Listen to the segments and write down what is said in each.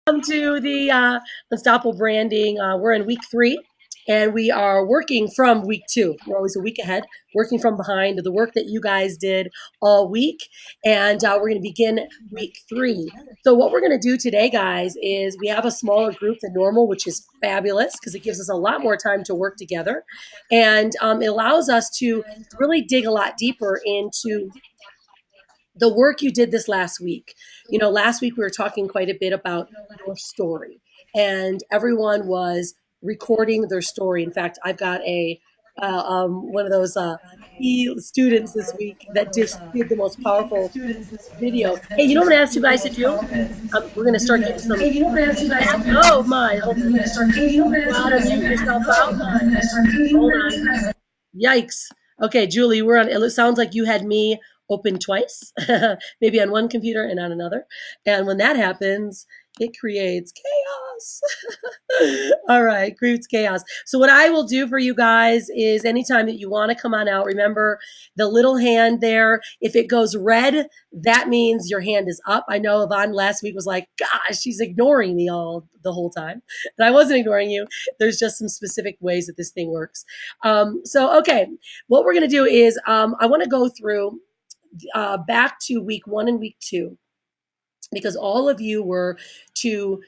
Welcome to the Unstoppable Branding. We're in week 3, and we are working from week 2. We're always a week ahead, working from behind the work that you guys did all week. And we're going to begin week 3. So, what we're going to do today, guys, is we have a smaller group than normal, which is fabulous because it gives us a lot more time to work together. And it allows us to really dig a lot deeper into the work you did this last week. Last week we were talking quite a bit about your story, and everyone was recording their story. In fact, I've got a one of those students this week that just did the most powerful video. Hey, you know what I'm gonna ask you guys to do? We're gonna start getting some feedback. Oh my! Hold on. You know how to mute yourself out? Hold on. Yikes. Okay, Julie, we're on. It sounds like you had me open twice, maybe on one computer and on another. And when that happens, it creates chaos. All right, creates chaos. So what I will do for you guys is anytime that you want to come on out, remember the little hand there. If it goes red, that means your hand is up. I know Yvonne last week was like, gosh, she's ignoring me all the whole time. And I wasn't ignoring you. There's just some specific ways that this thing works. Okay, what we're going to do is I want to go through back to week 1 and week 2 because all of you were to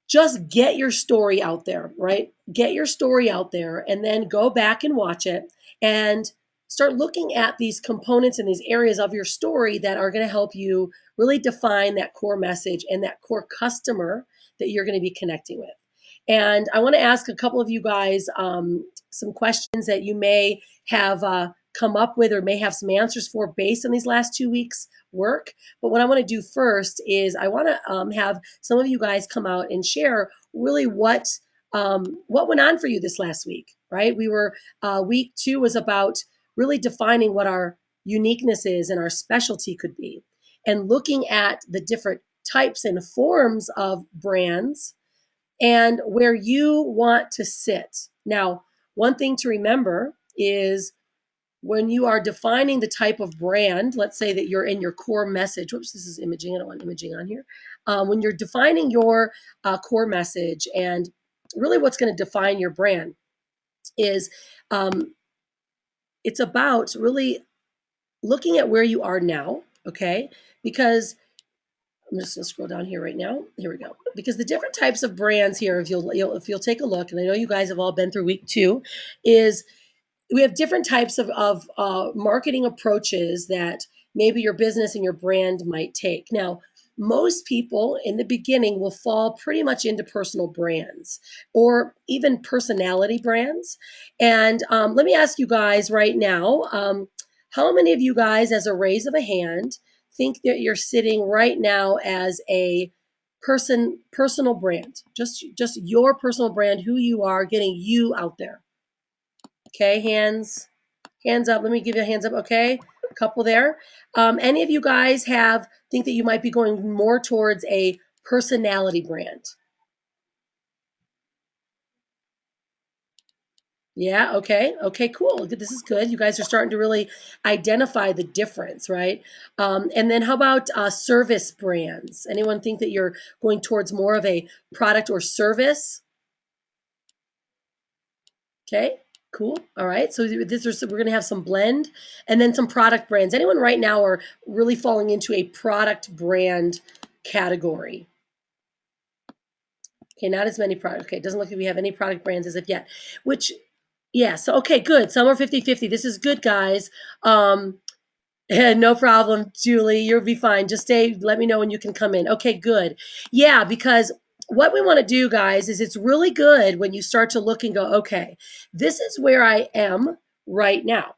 just get your story out there, right? Get your story out there and then go back and watch it and start looking at these components and these areas of your story that are going to help you really define that core message and that core customer that you're going to be connecting with. And I want to ask a couple of you guys some questions that you may have come up with or may have some answers for based on these last 2 weeks work. But what I want to do first is I want to have some of you guys come out and share really what went on for you this last week, right? We were week 2 was about really defining what our uniqueness is and our specialty could be, and looking at the different types and forms of brands and where you want to sit. Now, one thing to remember is when you are defining the type of brand, let's say that you're in your core message. Whoops, this is imaging. I don't want imaging on here. When you're defining your core message and really what's going to define your brand is it's about really looking at where you are now, okay? Because I'm just going to scroll down here right now. Here we go. Because the different types of brands here, if you'll take a look, and I know you guys have all been through week 2, is we have different types of marketing approaches that maybe your business and your brand might take. Now, most people in the beginning will fall pretty much into personal brands or even personality brands. And let me ask you guys right now, how many of you guys, as a raise of a hand, think that you're sitting right now as a personal brand, just your personal brand, who you are, getting you out there? Okay, hands up. Let me give you a hands up. Okay, a couple there. Any of you guys think that you might be going more towards a personality brand? Yeah, okay, cool. This is good. You guys are starting to really identify the difference, right? And then how about service brands? Anyone think that you're going towards more of a product or service? Okay, cool. All right. So we're going to have some blend and then some product brands. Anyone right now are really falling into a product brand category? Okay, not as many product. Okay, it doesn't look like we have any product brands as of yet, which, yeah, so, okay, good. Some are 50-50. This is good, guys. No problem, Julie. You'll be fine. Just stay. Let me know when you can come in. Okay, good. Yeah, because what we want to do, guys, is it's really good when you start to look and go, okay, this is where I am right now.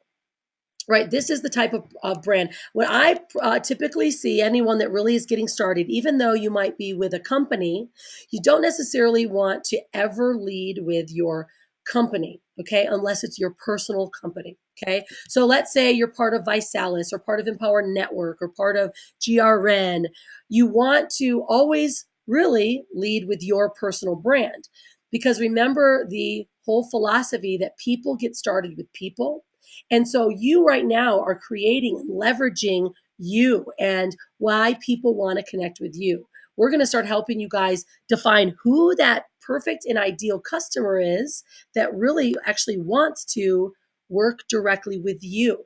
Right, this is the type of brand. When I typically see anyone that really is getting started, even though you might be with a company, you don't necessarily want to ever lead with your company, okay, unless it's your personal company, okay? So let's say you're part of Visalis or part of Empower Network or part of GRN. You want to always really lead with your personal brand because remember the whole philosophy that people get started with people. And so you right now are creating and leveraging you and why people want to connect with you. we're going to start helping you guys define who that perfect and ideal customer is that really actually wants to work directly with you.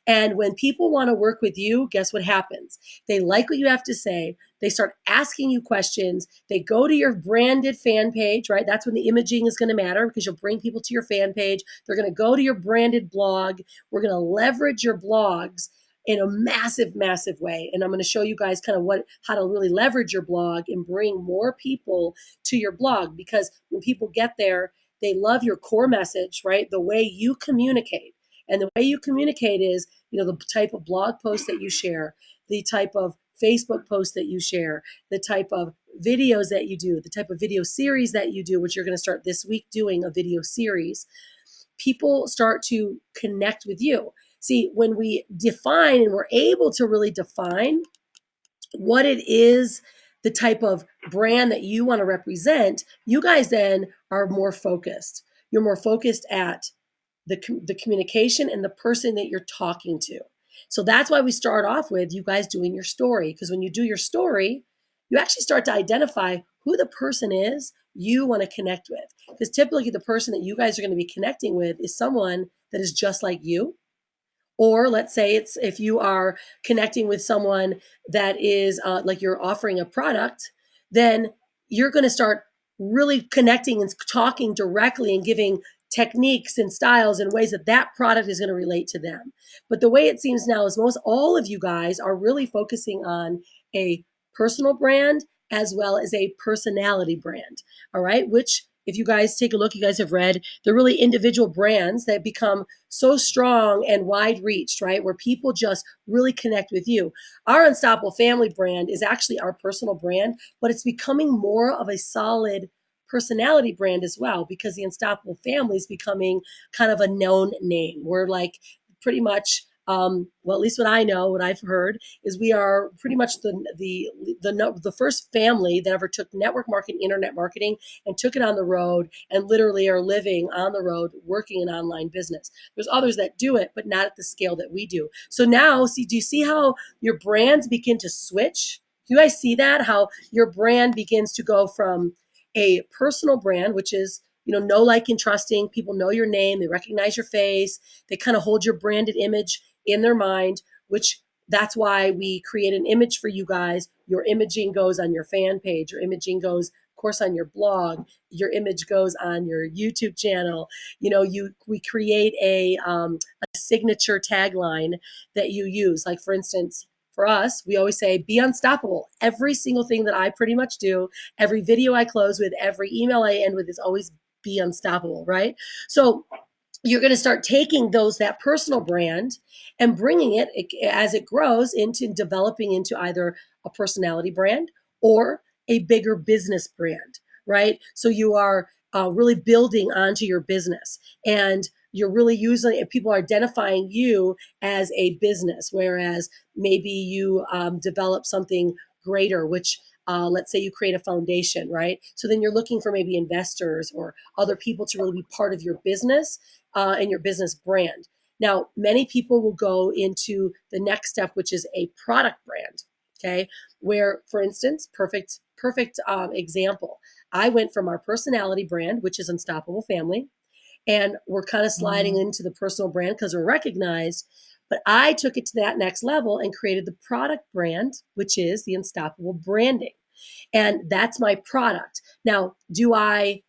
And when people want to work with you, guess what happens? They like what you have to say. They start asking you questions. They go to your branded fan page, right? That's when the imaging is going to matter because you'll bring people to your fan page. They're going to go to your branded blog. We're going to leverage your blogs in a massive, massive way. And I'm going to show you guys kind of how to really leverage your blog and bring more people to your blog, because when people get there, they love your core message, right? The way you communicate. And the way you communicate is, the type of blog post that you share, the type of Facebook post that you share, the type of videos that you do, the type of video series that you do, which you're going to start this week doing a video series. People start to connect with you. See, when we define and we're able to really define what it is, the type of brand that you want to represent, you guys then are more focused. You're more focused at the communication and the person that you're talking to. So that's why we start off with you guys doing your story, because when you do your story, you actually start to identify who the person is you want to connect with. Because typically the person that you guys are going to be connecting with is someone that is just like you. Or let's say it's if you are connecting with someone that is like you're offering a product, then you're going to start really connecting and talking directly and giving techniques and styles and ways that that product is going to relate to them. But the way it seems now is most all of you guys are really focusing on a personal brand as well as a personality brand. All right, which if you guys take a look, you guys have read, they're really individual brands that become so strong and wide reached, right? Where people just really connect with you. Our Unstoppable Family brand is actually our personal brand, but it's becoming more of a solid personality brand as well, because the Unstoppable Family is becoming kind of a known name. We're like pretty much, well, at least what I know, what I've heard is we are pretty much the first family that ever took network marketing, internet marketing, and took it on the road and literally are living on the road, working an online business. There's others that do it, but not at the scale that we do. So now, do you see how your brands begin to switch? Do you guys see that? How your brand begins to go from a personal brand, which is, know, like, and trusting. People know your name. They recognize your face. They kind of hold your branded image in their mind, which that's why we create an image for you guys. Your imaging goes on your fan page. Your imaging goes, of course, on your blog. Your image goes on your YouTube channel. We create a signature tagline that you use. Like, for instance, for us, we always say, be unstoppable. Every single thing that I pretty much do, every video I close with, every email I end with is always be unstoppable, right? So you're going to start taking that personal brand and bringing it as it grows into developing into either a personality brand or a bigger business brand, right? So you are really building onto your business, and you're really using it. People are identifying you as a business, whereas maybe you develop something greater, which let's say you create a foundation, right? So then you're looking for maybe investors or other people to really be part of your business and your business brand. Now, many people will go into the next step, which is a product brand. Okay, where, for instance, perfect example. I went from our personality brand, which is Unstoppable Family, and we're kind of sliding into the personal brand because we're recognized. But I took it to that next level and created the product brand, which is the Unstoppable branding. And that's my product. Now, do I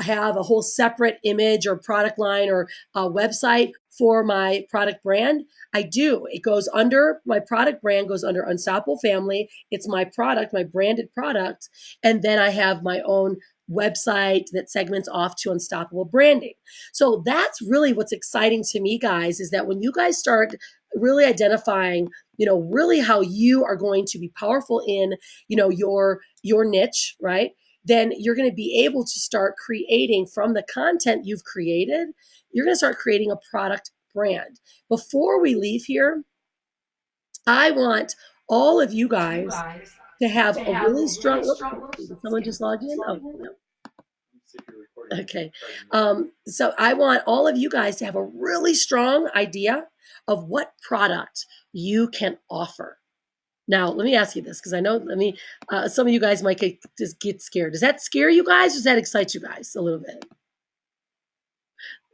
have a whole separate image or product line or a website for my product brand? I do. It goes under my product brand, goes under Unstoppable Family. It's my product, my branded product. And then I have my own website that segments off to Unstoppable branding. So that's really what's exciting to me, guys, is that when you guys start really identifying, really how you are going to be powerful in, your niche, right? Then you're going to be able to start creating from the content you've created. You're going to start creating a product brand. Before we leave here, I want all of you guys to have a really strong, whoops, did someone just log in? Oh, no. Okay. So I want all of you guys to have a really strong idea of what product you can offer. Now, let me ask you this because I know, some of you guys might just get scared. Does that scare you guys or does that excite you guys a little bit?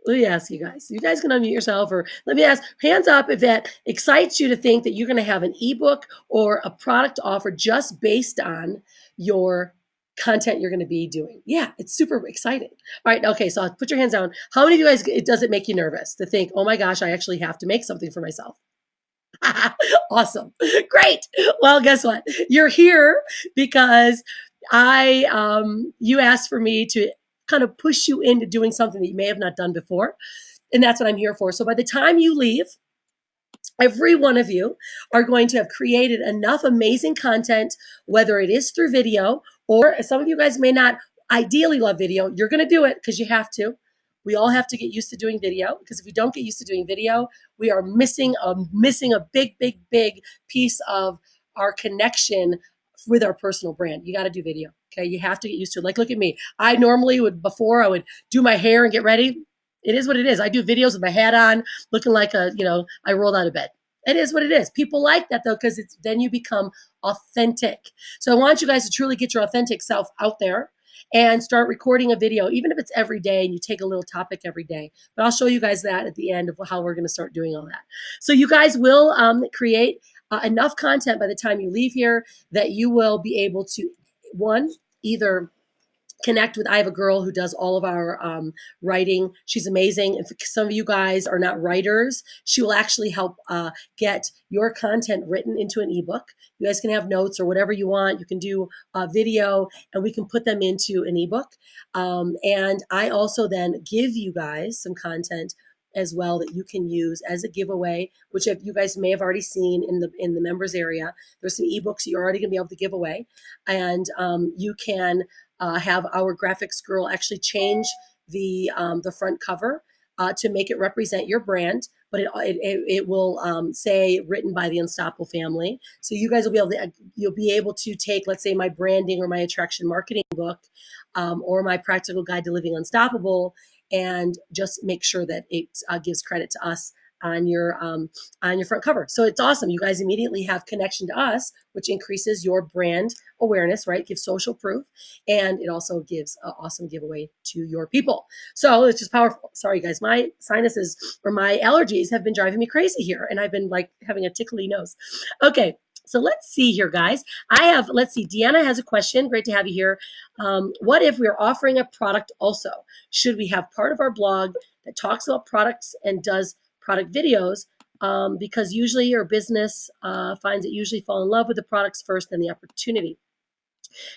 Let me ask you guys. You guys can unmute yourself, or let me ask, hands up if that excites you to think that you're going to have an ebook or a product offer just based on your content you're going to be doing. Yeah, it's super exciting. All right, okay, so I'll put your hands down. How many of you guys, does it make you nervous to think, oh my gosh, I actually have to make something for myself? Awesome. Great. Well, guess what? You're here because you asked for me to kind of push you into doing something that you may have not done before. And that's what I'm here for. So by the time you leave, every one of you are going to have created enough amazing content, whether it is through video or some of you guys may not ideally love video. You're going to do it because you have to. We all have to get used to doing video because if we don't get used to doing video, we are missing a big, big, big piece of our connection with our personal brand. You got to do video. Okay. You have to get used to it. Like, look at me. I normally would, before I would do my hair and get ready. It is what it is. I do videos with my hat on, looking like I rolled out of bed. It is what it is. People like that though, because it's then you become authentic. So I want you guys to truly get your authentic self out there and start recording a video, even if it's every day and you take a little topic every day. But I'll show you guys that at the end of how we're going to start doing all that. So you guys will create enough content by the time you leave here that you will be able to, one, either connect with. I have a girl who does all of our writing. She's amazing. If some of you guys are not writers, she will actually help get your content written into an ebook. You guys can have notes or whatever you want. You can do a video and we can put them into an ebook. And I also then give you guys some content as well that you can use as a giveaway, which you guys may have already seen in the members area. There's some ebooks you're already going to be able to give away, and you can have our graphics girl actually change the front cover to make it represent your brand, but it will say written by the Unstoppable family. So you guys will be able to you'll be able to take, let's say, my branding or my attraction marketing book or my practical guide to living unstoppable, and just make sure that it gives credit to us on your front cover. So it's awesome. You guys immediately have connection to us, which increases your brand awareness, right? Gives social proof, and it also gives an awesome giveaway to your people. So it's just powerful. Sorry, guys, my sinuses or my allergies have been driving me crazy here, and I've been like having a tickly nose. Okay. So let's see here, guys. Let's see, Deanna has a question. Great to have you here. What if we're offering a product also? Should we have part of our blog that talks about products and does product videos? Because usually your business finds it usually fall in love with the products first, then the opportunity.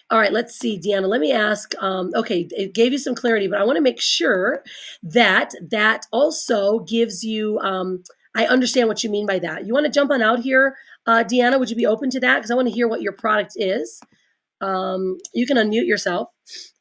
All right, let's see, Deanna. Let me ask. Okay, it gave you some clarity, but I want to make sure that that also gives you. I understand what you mean by that. You want to jump on out here, Deanna? Would you be open to that? Because I want to hear what your product is. You can unmute yourself.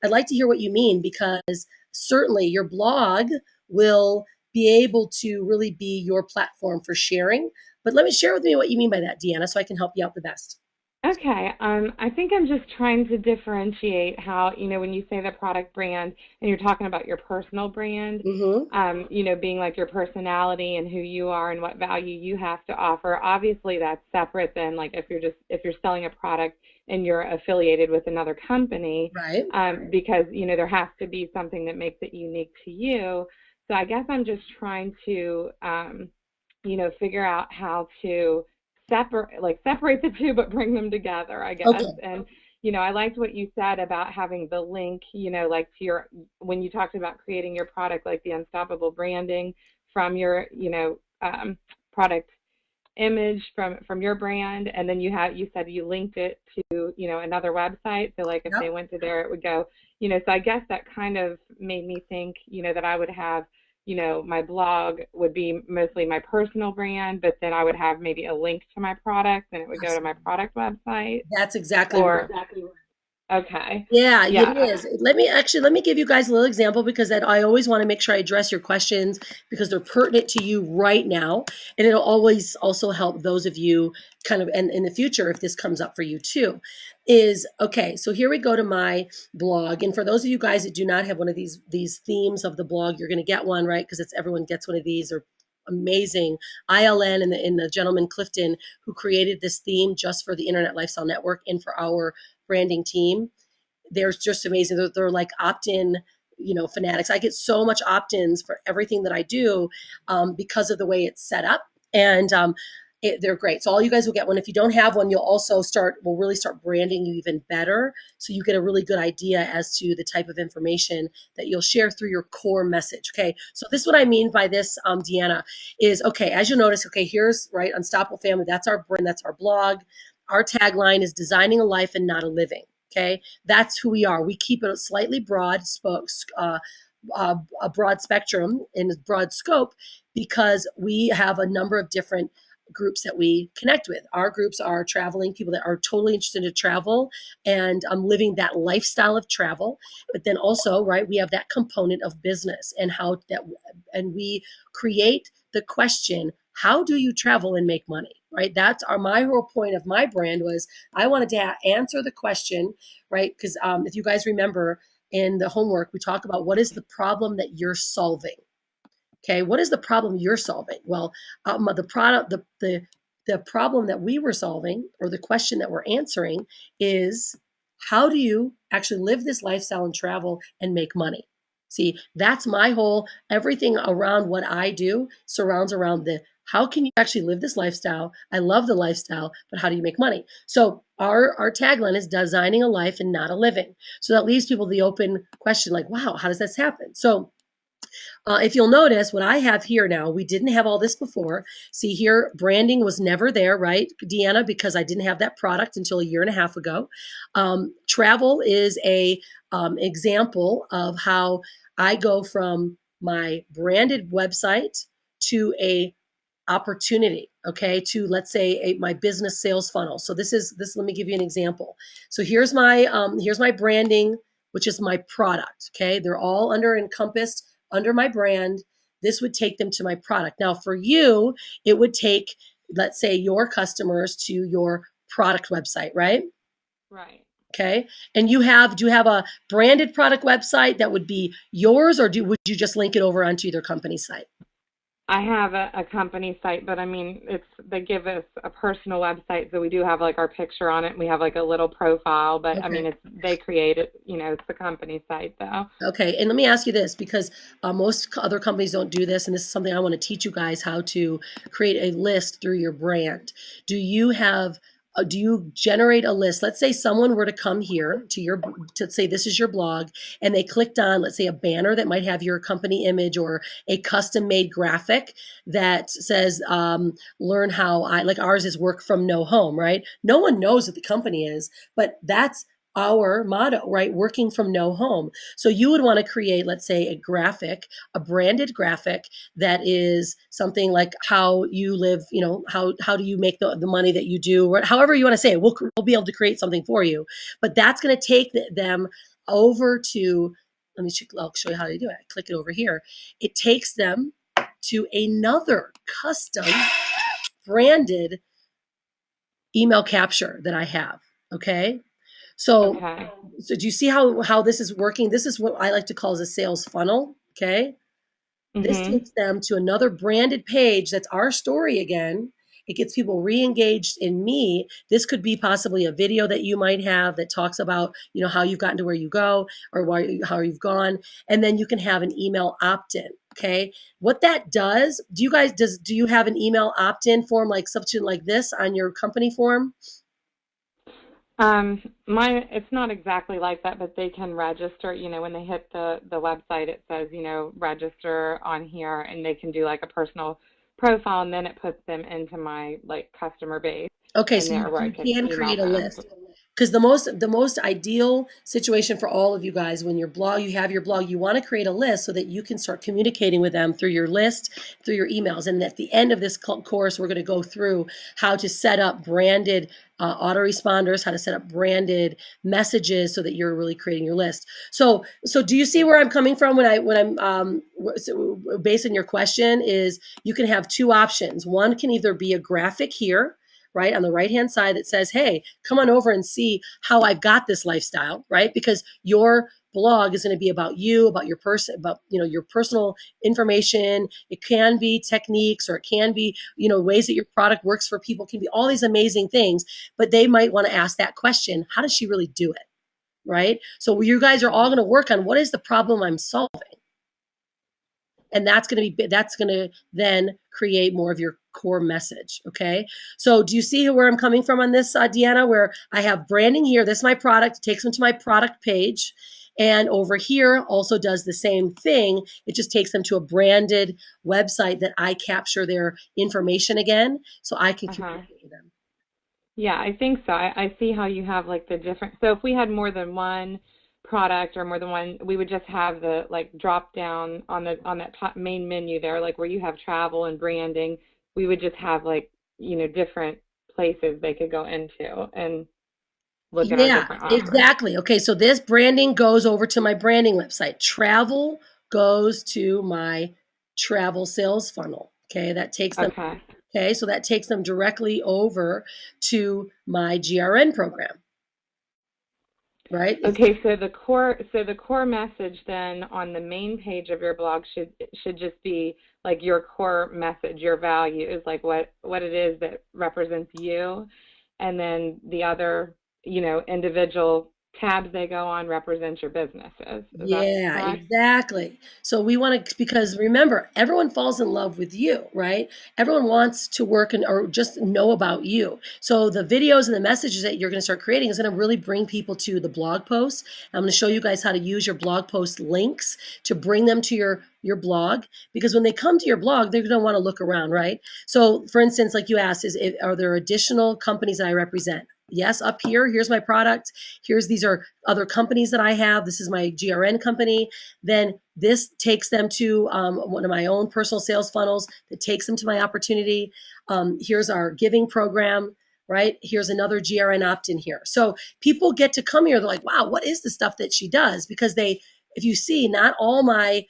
I'd like to hear what you mean because certainly your blog will be able to really be your platform for sharing. But let me share with me what you mean by that, Deanna, so I can help you out the best. Okay. I think I'm just trying to differentiate how, when you say the product brand and you're talking about your personal brand, Mm-hmm. being like your personality and who you are and what value you have to offer. Obviously, that's separate than like if you're selling a product and you're affiliated with another company, Right. because, there has to be something that makes it unique to you. So I guess I'm just trying to, figure out how to separate the two but bring them together, I guess. Okay. And I liked what you said about having the link, like to your, when you talked about creating your product, like the unstoppable branding from your product image from your brand, and then you said you linked it to another website, so like if Yep. they went to there it would go, so I guess that kind of made me think that I would have, my blog would be mostly my personal brand, but then I would have maybe a link to my product and it would go to my Absolutely. product website. That's exactly right. Or exactly. Okay. Yeah, it Yeah. is. Let me give you guys a little example because that I always want to make sure I address your questions because they're pertinent to you right now. And it'll always also help those of you kind of, and in the future, if this comes up for you too, is okay. So here we go to my blog. And for those of you guys that do not have one of these themes of the blog, you're going to get one, right? Because it's everyone gets one of these or amazing ILN and the gentleman Clifton who created this theme just for the Internet Lifestyle Network and for our branding team. They're just amazing. They're like opt-in, fanatics. I get so much opt-ins for everything that I do because of the way it's set up. And they're great. So all you guys will get one. If you don't have one, we'll really start branding you even better. So you get a really good idea as to the type of information that you'll share through your core message. Okay. So this is what I mean by this, Deanna, is okay, as you'll notice, okay, here's right, Unstoppable Family. That's our brand, that's our blog. Our tagline is designing a life and not a living. Okay. That's who we are. We keep it slightly broad, a broad spectrum and a broad scope because we have a number of different groups that we connect with. Our groups are traveling people that are totally interested in travel and living that lifestyle of travel. But then also, right, we have that component of business and how that, and we create the question, how do you travel and make money? Right. That's my whole point of my brand was I wanted to answer the question, right? Because if you guys remember in the homework, we talk about what is the problem that you're solving. Okay, what is the problem you're solving? Well, the problem that we were solving, or the question that we're answering, is how do you actually live this lifestyle and travel and make money? See, that's my whole everything around what I do surrounds around the how can you actually live this lifestyle? I love the lifestyle, but how do you make money? So our tagline is designing a life and not a living. So that leaves people the open question, like, wow, how does this happen? So if you'll notice what I have here now, we didn't have all this before. See here, branding was never there, right, Deanna, because I didn't have that product until a year and a half ago. Travel is a example of how I go from my branded website to a opportunity, okay, to let's say my business sales funnel. So this, let me give you an example. So here's my branding, which is my product. Okay, they're all encompassed under my brand. This would take them to my product. Now for you, it would take, let's say, your customers to your product website, right? Right. Okay. And do you have a branded product website that would be yours, or would you just link it over onto their company site? I have a company site, but I mean, they give us a personal website, so we do have like our picture on it. We have like a little profile, but I mean, Okay. they create it. It's the company site though. Okay, and let me ask you this because most other companies don't do this, and this is something I want to teach you guys how to create a list through your brand. Do you generate a list? Let's say someone were to come here to say this is your blog, and they clicked on, let's say, a banner that might have your company image or a custom made graphic that says, learn how like ours is work from no home, right? No one knows what the company is, but that's our motto, right? Working from no home. So you would want to create, let's say, a branded graphic that is something like how you live, how do you make the money that you do, or however you want to say it. We'll be able to create something for you. But that's going to take them over to, I'll show you how to do it. I click it over here. It takes them to another custom branded email capture that I have. Okay. So Okay. so do you see how this is working? This is what I like to call as a sales funnel. Okay. This Mhm. takes them to another branded page that's our story again. It gets people re-engaged in me. This could be possibly a video that you might have that talks about, how you've gotten to where you go or how you've gone. And then you can have an email opt-in. Okay. What that does, do you have an email opt-in form like something like this on your company form? Mine, it's not exactly like that, but they can register. When they hit the website, it says, register on here, and they can do like a personal profile, and then it puts them into my like customer base, Okay, and so there where I you can can email create a them. list because the most ideal situation for all of you guys when you have your blog, you want to create a list so that you can start communicating with them through your list, through your emails. And at the end of this course, we're going to go through how to set up branded autoresponders, how to set up branded messages so that you're really creating your list. So do you see where I'm coming from based on your question is you can have two options. One can either be a graphic here, right, on the right hand side that says, hey, come on over and see how I've got this lifestyle, right? Because your blog is going to be about you, about your person, about, your personal information. It can be techniques, or it can be, ways that your product works for people, can be all these amazing things, but they might want to ask that question, how does she really do it? Right? So you guys are all going to work on what is the problem I'm solving, and that's going to then create more of your core message. Okay, so do you see where I'm coming from on this, Deanna? Where I have branding here, this is my product, it takes them to my product page, and over here also does the same thing. It just takes them to a branded website that I capture their information again, so I can Uh-huh. communicate with them. Yeah, I think so. I see how you have like the different. So if we had more than one product or more than one, we would just have the like drop down on that top main menu there, like where you have travel and branding. We would just have like, different places they could go into and look at our Yeah, different offers. exactly. Okay, so this branding goes over to my branding website. Travel goes to my travel sales funnel. Okay, that takes them. Okay. Okay, so that takes them directly over to my GRN program, right? Okay, so the core message then on the main page of your blog should just be like your core message, your value is like what it is that represents you, and then the other, individual tabs they go on represent your businesses. Is that Yeah, correct? exactly. So we want to, because remember, everyone falls in love with you, right? Everyone wants to work and or just know about you. So the videos and the messages that you're going to start creating is going to really bring people to the blog posts. I'm going to show you guys how to use your blog post links to bring them to your blog, because when they come to your blog, they're going to want to look around, right? So for instance, like you asked, are there additional companies that I represent? Yes, up here, here's my product. These are other companies that I have. This is my GRN company. Then this takes them to one of my own personal sales funnels that takes them to my opportunity. Here's our giving program, right? Here's another GRN opt in here. So people get to come here. They're like, wow, what is the stuff that she does? Because if you see, not all my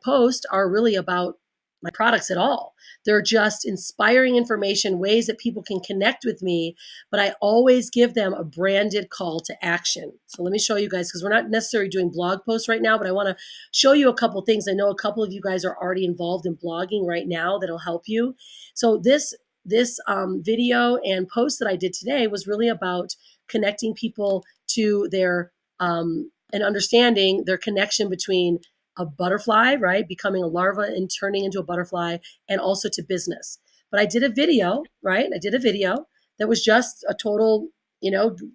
posts are really about my products at all. They're just inspiring information, ways that people can connect with me, but I always give them a branded call to action. So let me show you guys, because we're not necessarily doing blog posts right now, but I want to show you a couple things. I know a couple of you guys are already involved in blogging right now that'll help you. So this video and post that I did today was really about connecting people to their and understanding their connection between a butterfly, right, becoming a larva and turning into a butterfly, and also to business. But I did a video, right? I did a video that was just a total,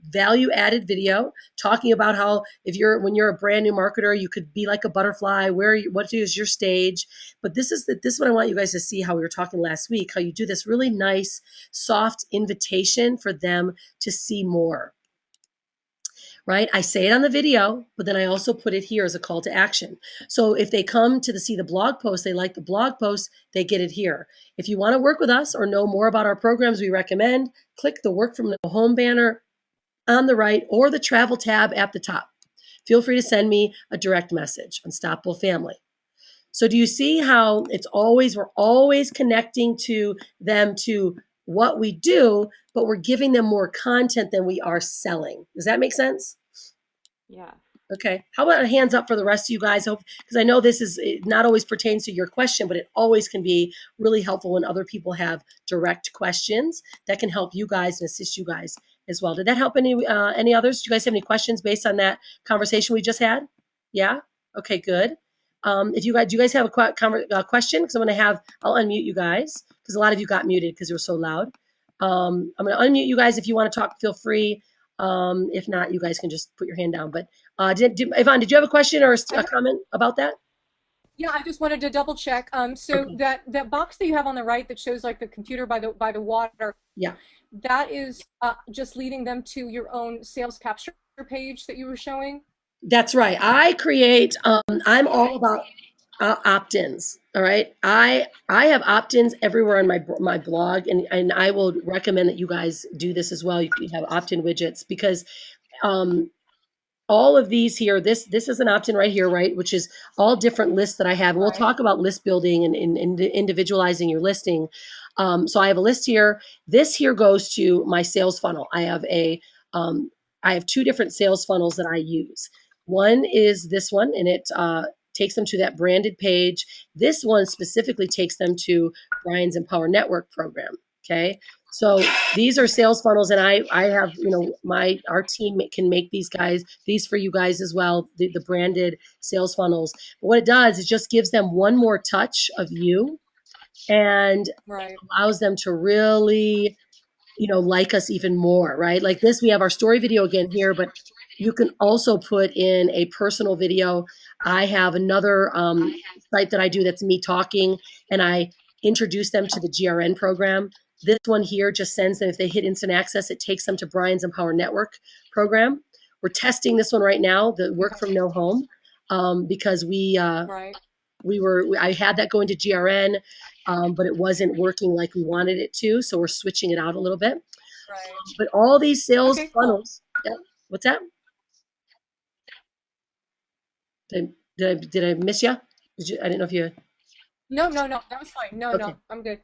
value added video talking about how when you're a brand new marketer, you could be like a butterfly. What is your stage? But this is what I want you guys to see, how we were talking last week, how you do this really nice, soft invitation for them to see more. Right? I say it on the video, but then I also put it here as a call to action. So if they come to see the blog post, they like the blog post, they get it here. If you want to work with us or know more about our programs we recommend, click the work from the home banner on the right or the travel tab at the top. Feel free to send me a direct message. Unstoppable Family. So do you see how we're always connecting to them to what we do, but we're giving them more content than we are selling. Does that make sense? Yeah. Okay. How about a hands up for the rest of you guys? Because I know this is, it not always pertains to your question, but it always can be really helpful when other people have direct questions that can help you guys and assist you guys as well. Did that help any others? Do you guys have any questions based on that conversation we just had? Yeah. Okay. Good. If you guys, do you guys have a question? Because I'll unmute you guys because a lot of you got muted because you were so loud. I'm going to unmute you guys if you want to talk. Feel free. If not, you guys can just put your hand down. But Yvonne, did you have a question or I a just, comment about that? yeah, I just wanted to double check. So Okay. that box that you have on the right that shows like the computer by the water, Yeah, that is just leading them to your own sales capture page that you were showing. that's right. I'm all about opt-ins. All right. I have opt-ins everywhere on my blog, and I will recommend that you guys do this as well. You have opt-in widgets because um, all of these here, this is an opt-in right here, right, which is all different lists that I have. And we'll Right. talk about list building and individualizing your listing. So I have a list here. This here goes to my sales funnel. Um, I have two different sales funnels that I use. One is this one, and it takes them to that branded page. This one specifically takes them to Brian's Empower Network program. Okay. So these are sales funnels, and I have, our team can make these for you guys as well, the branded sales funnels. But what it does is just gives them one more touch of you, and Right. allows them to really, like us even more, right? Like this, we have our story video again here, but you can also put in a personal video. I have another site that I do that's me talking, and I introduce them to the GRN program. This one here just sends them, if they hit instant access, it takes them to Brian's Empower Network program. We're testing this one right now, the work Okay. from no home, because Right. I had that going to GRN, but it wasn't working like we wanted it to. So we're switching it out a little bit. Right. But all these sales Okay, cool. funnels, yeah. What's that? Did I miss you? I didn't know if you. No, no, no, that was fine. No, Okay. no, I'm good.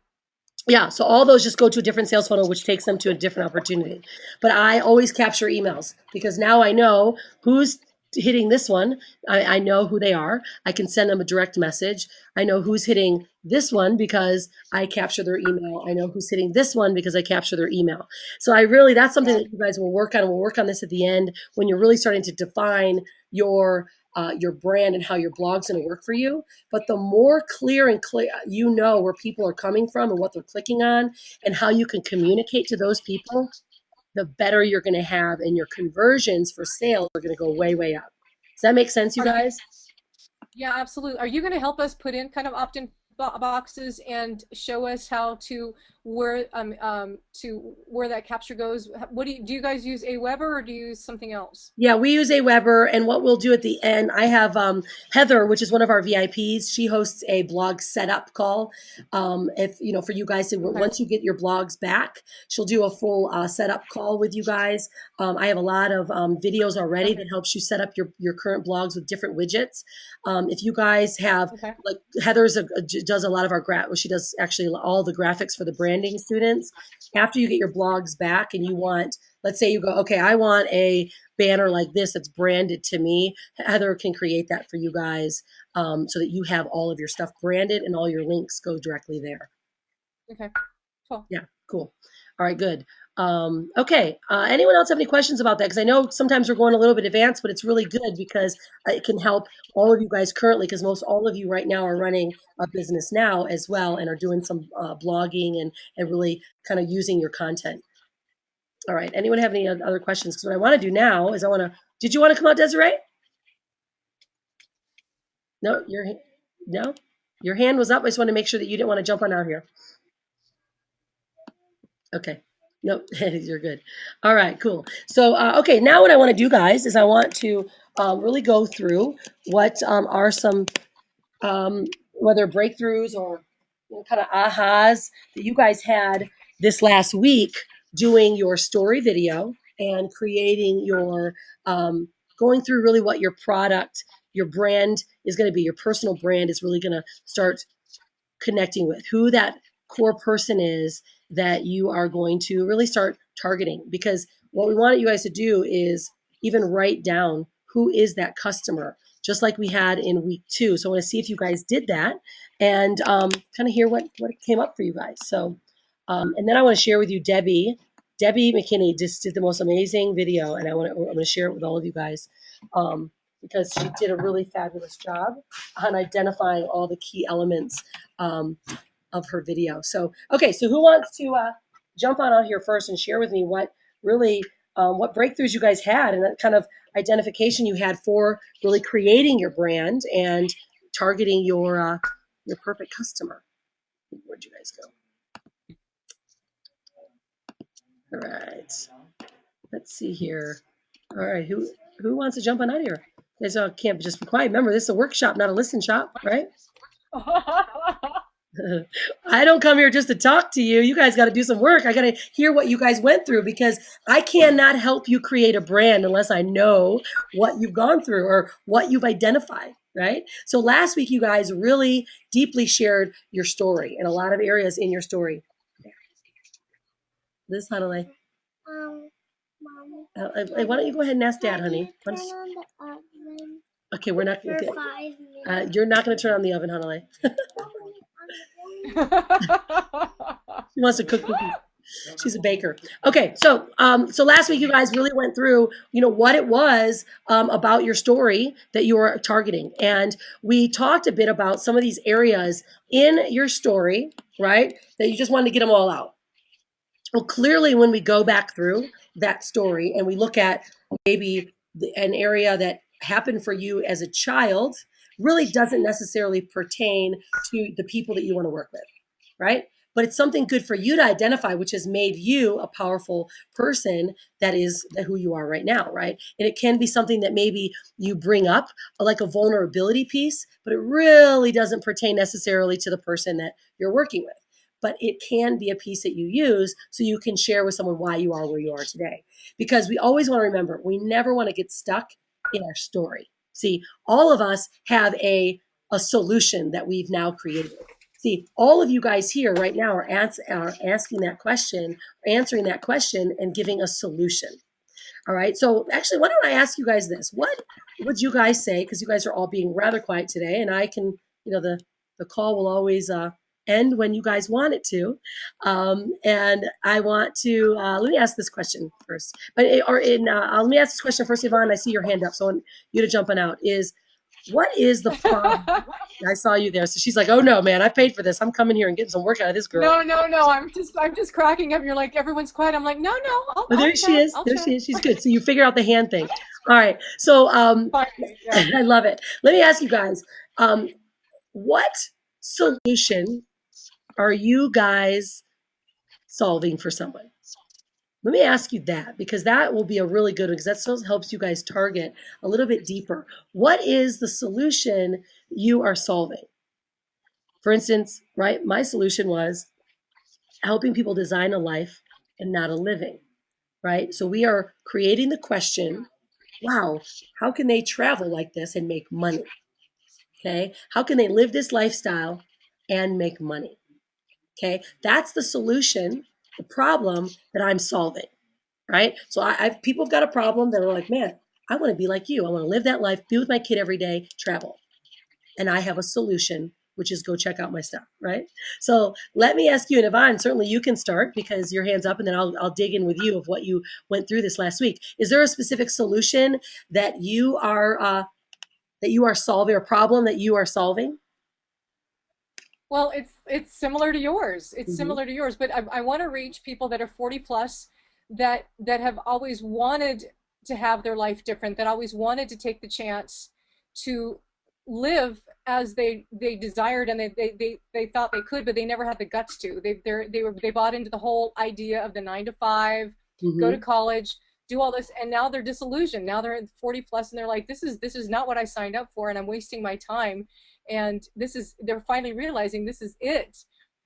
Yeah, so all those just go to a different sales funnel, which takes them to a different opportunity. But I always capture emails because now I know who's hitting this one. I know who they are. I can send them a direct message. I know who's hitting this one because I capture their email. I know who's hitting this one because I capture their email. So that's something Yeah. that you guys will work on. We'll work on this at the end when you're really starting to define your brand and how your blog's going to work for you. But the more clear and clear you know where people are coming from and what they're clicking on and how you can communicate to those people, the better you're going to have, and your conversions for sales are going to go way, way up. Does that make sense, you Are you, guys? yeah, absolutely. Are you going to help us put in kind of opt-in boxes and show us how to where that capture goes? What do you guys use Aweber or do you use something else? Yeah, we use Aweber, and what we'll do at the end, I have Heather, which is one of our VIPs. She hosts a blog setup call. If for you guys to, Okay. once you get your blogs back, she'll do a full setup call with you guys. I have a lot of videos already Okay. that helps you set up your current blogs with different widgets. If you guys have, Okay. like, does a lot of our well, she does actually all the graphics for the branding students. After you get your blogs back and you want, let's say you go, okay, I want a banner like this that's branded to me. Heather can create that for you guys, so that you have all of your stuff branded and all your links go directly there. Okay. Cool. Yeah, cool. All right, good. Okay, anyone else have any questions about that? Because I know sometimes we're going a little bit advanced, but it's really good because it can help all of you guys currently, because most all of you right now are running a business now as well and are doing some blogging and really kind of using your content. All right, anyone have any other questions? Because what I want to do now is did you want to come out, Desiree? No, no, your hand was up. I just want to make sure that you didn't want to jump on out here. Okay. No, you're good. All right, cool. So, okay, now what I want to do, guys, is I want to really go through what are some, um, whether breakthroughs or kind of ahas that you guys had this last week doing your story video and creating going through really what your product, your brand is going to be. Your personal brand is really going to start connecting with, who that core person is that you are going to really start targeting. Because what we want you guys to do is even write down who is that customer, just like we had in week 2. So I want to see if you guys did that and kind of hear what came up for you guys. So, and then I want to share with you Debbie McKinney just did the most amazing video, and I'm going to share it with all of you guys, because she did a really fabulous job on identifying all the key elements um, of her video. So, okay, so who wants to jump on out here first and share with me what breakthroughs you guys had and that kind of identification you had for really creating your brand and targeting your perfect customer? Where'd you guys go? All right, let's see here. All right, who wants to jump on out here? You guys all can't just be quiet. Remember, this is a workshop, not a listen shop, right? I don't come here just to talk to you. You guys got to do some work. I got to hear what you guys went through because I cannot help you create a brand unless I know what you've gone through or what you've identified, right? So last week, you guys really deeply shared your story and a lot of areas in your story. This, Hanalei. Why don't you go ahead and ask Dad, honey? Okay, we're not. Okay. You're not going to turn on the oven, Hanalei. She wants to cook cookies. She's a baker. Okay, so last week you guys really went through, what it was about your story that you were targeting, and we talked a bit about some of these areas in your story, right? That you just wanted to get them all out. Well, clearly, when we go back through that story and we look at maybe an area that happened for you as a child, really doesn't necessarily pertain to the people that you want to work with, right? But it's something good for you to identify, which has made you a powerful person that is who you are right now, right? And it can be something that maybe you bring up, like a vulnerability piece, but it really doesn't pertain necessarily to the person that you're working with. But it can be a piece that you use so you can share with someone why you are where you are today. Because we always want to remember, we never want to get stuck in our story. See, all of us have a solution that we've now created. See, all of you guys here right now are asking that question, answering that question, and giving a solution. All right. So actually, why don't I ask you guys this? What would you guys say? Because you guys are all being rather quiet today, and I can, the call will always end when you guys want it to. And I want to let me ask this question first. Let me ask this question first, Yvonne. I see your hand up, so I want you to jump on out. What is the problem? I saw you there. So she's like, oh no, man, I paid for this. I'm coming here and getting some work out of this girl. No, no, no. I'm just cracking up. You're like, everyone's quiet. I'm like, no, no, I'll, Oh, I'll there she chat. is. I'll There she chat. is. She's good. So you figure out the hand thing. All right. So Finally, yeah. I love it. Let me ask you guys, um, what solution are you guys solving for someone? Let me ask you that because that will be a really good because that still helps you guys target a little bit deeper. What is the solution you are solving? For instance, right, my solution was helping people design a life and not a living, right? So we are creating the question, wow, how can they travel like this and make money? Okay. How can they live this lifestyle and make money? Okay. That's the solution, the problem that I'm solving, right? So people have got a problem that are like, man, I want to be like you. I want to live that life, be with my kid every day, travel. And I have a solution, which is go check out my stuff, right? So let me ask you, and Yvonne, certainly you can start because your hand's up, and then I'll dig in with you of what you went through this last week. Is there a specific solution that you are solving, or problem that you are solving? Well, it's similar to yours. It's Hmm. similar to yours, but I want to reach people that are 40 plus that have always wanted to have their life different, that always wanted to take the chance to live as they desired and they thought they could, but they never had the guts to. They bought into the whole idea of the 9 to 5, go to Hmm. college, do all this, and now they're disillusioned. Now they're 40 plus and they're like, this is not what I signed up for, and I'm wasting my time, and they're finally realizing this is it,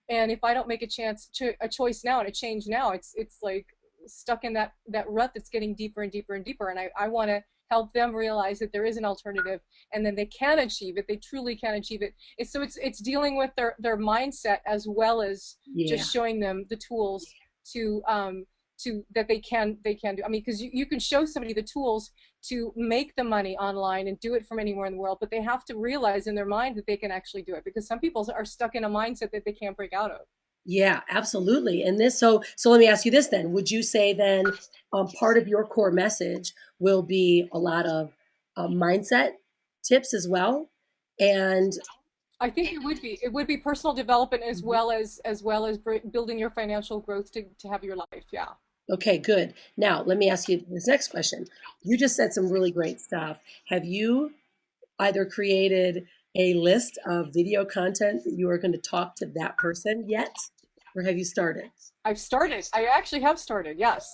and if I don't make a choice now and a change now, it's like stuck in that rut that's getting deeper and deeper and deeper, and I want to help them realize that there is an alternative, and then they can achieve it, they truly can achieve it. It's dealing with their mindset as well as Yeah. just showing them the tools to that they can do. I mean, because you can show somebody the tools to make the money online and do it from anywhere in the world, but they have to realize in their mind that they can actually do it, because some people are stuck in a mindset that they can't break out of. Yeah, absolutely. And so let me ask you this then. Would you say then part of your core message will be a lot of mindset tips as well? And I think it would be personal development as Mhm. well as building your financial growth to have your life. Yeah. Okay, good. Now let me ask you this next question. You just said some really great stuff. Have you either created a list of video content that you are going to talk to that person yet, or have you started? I actually have started, yes,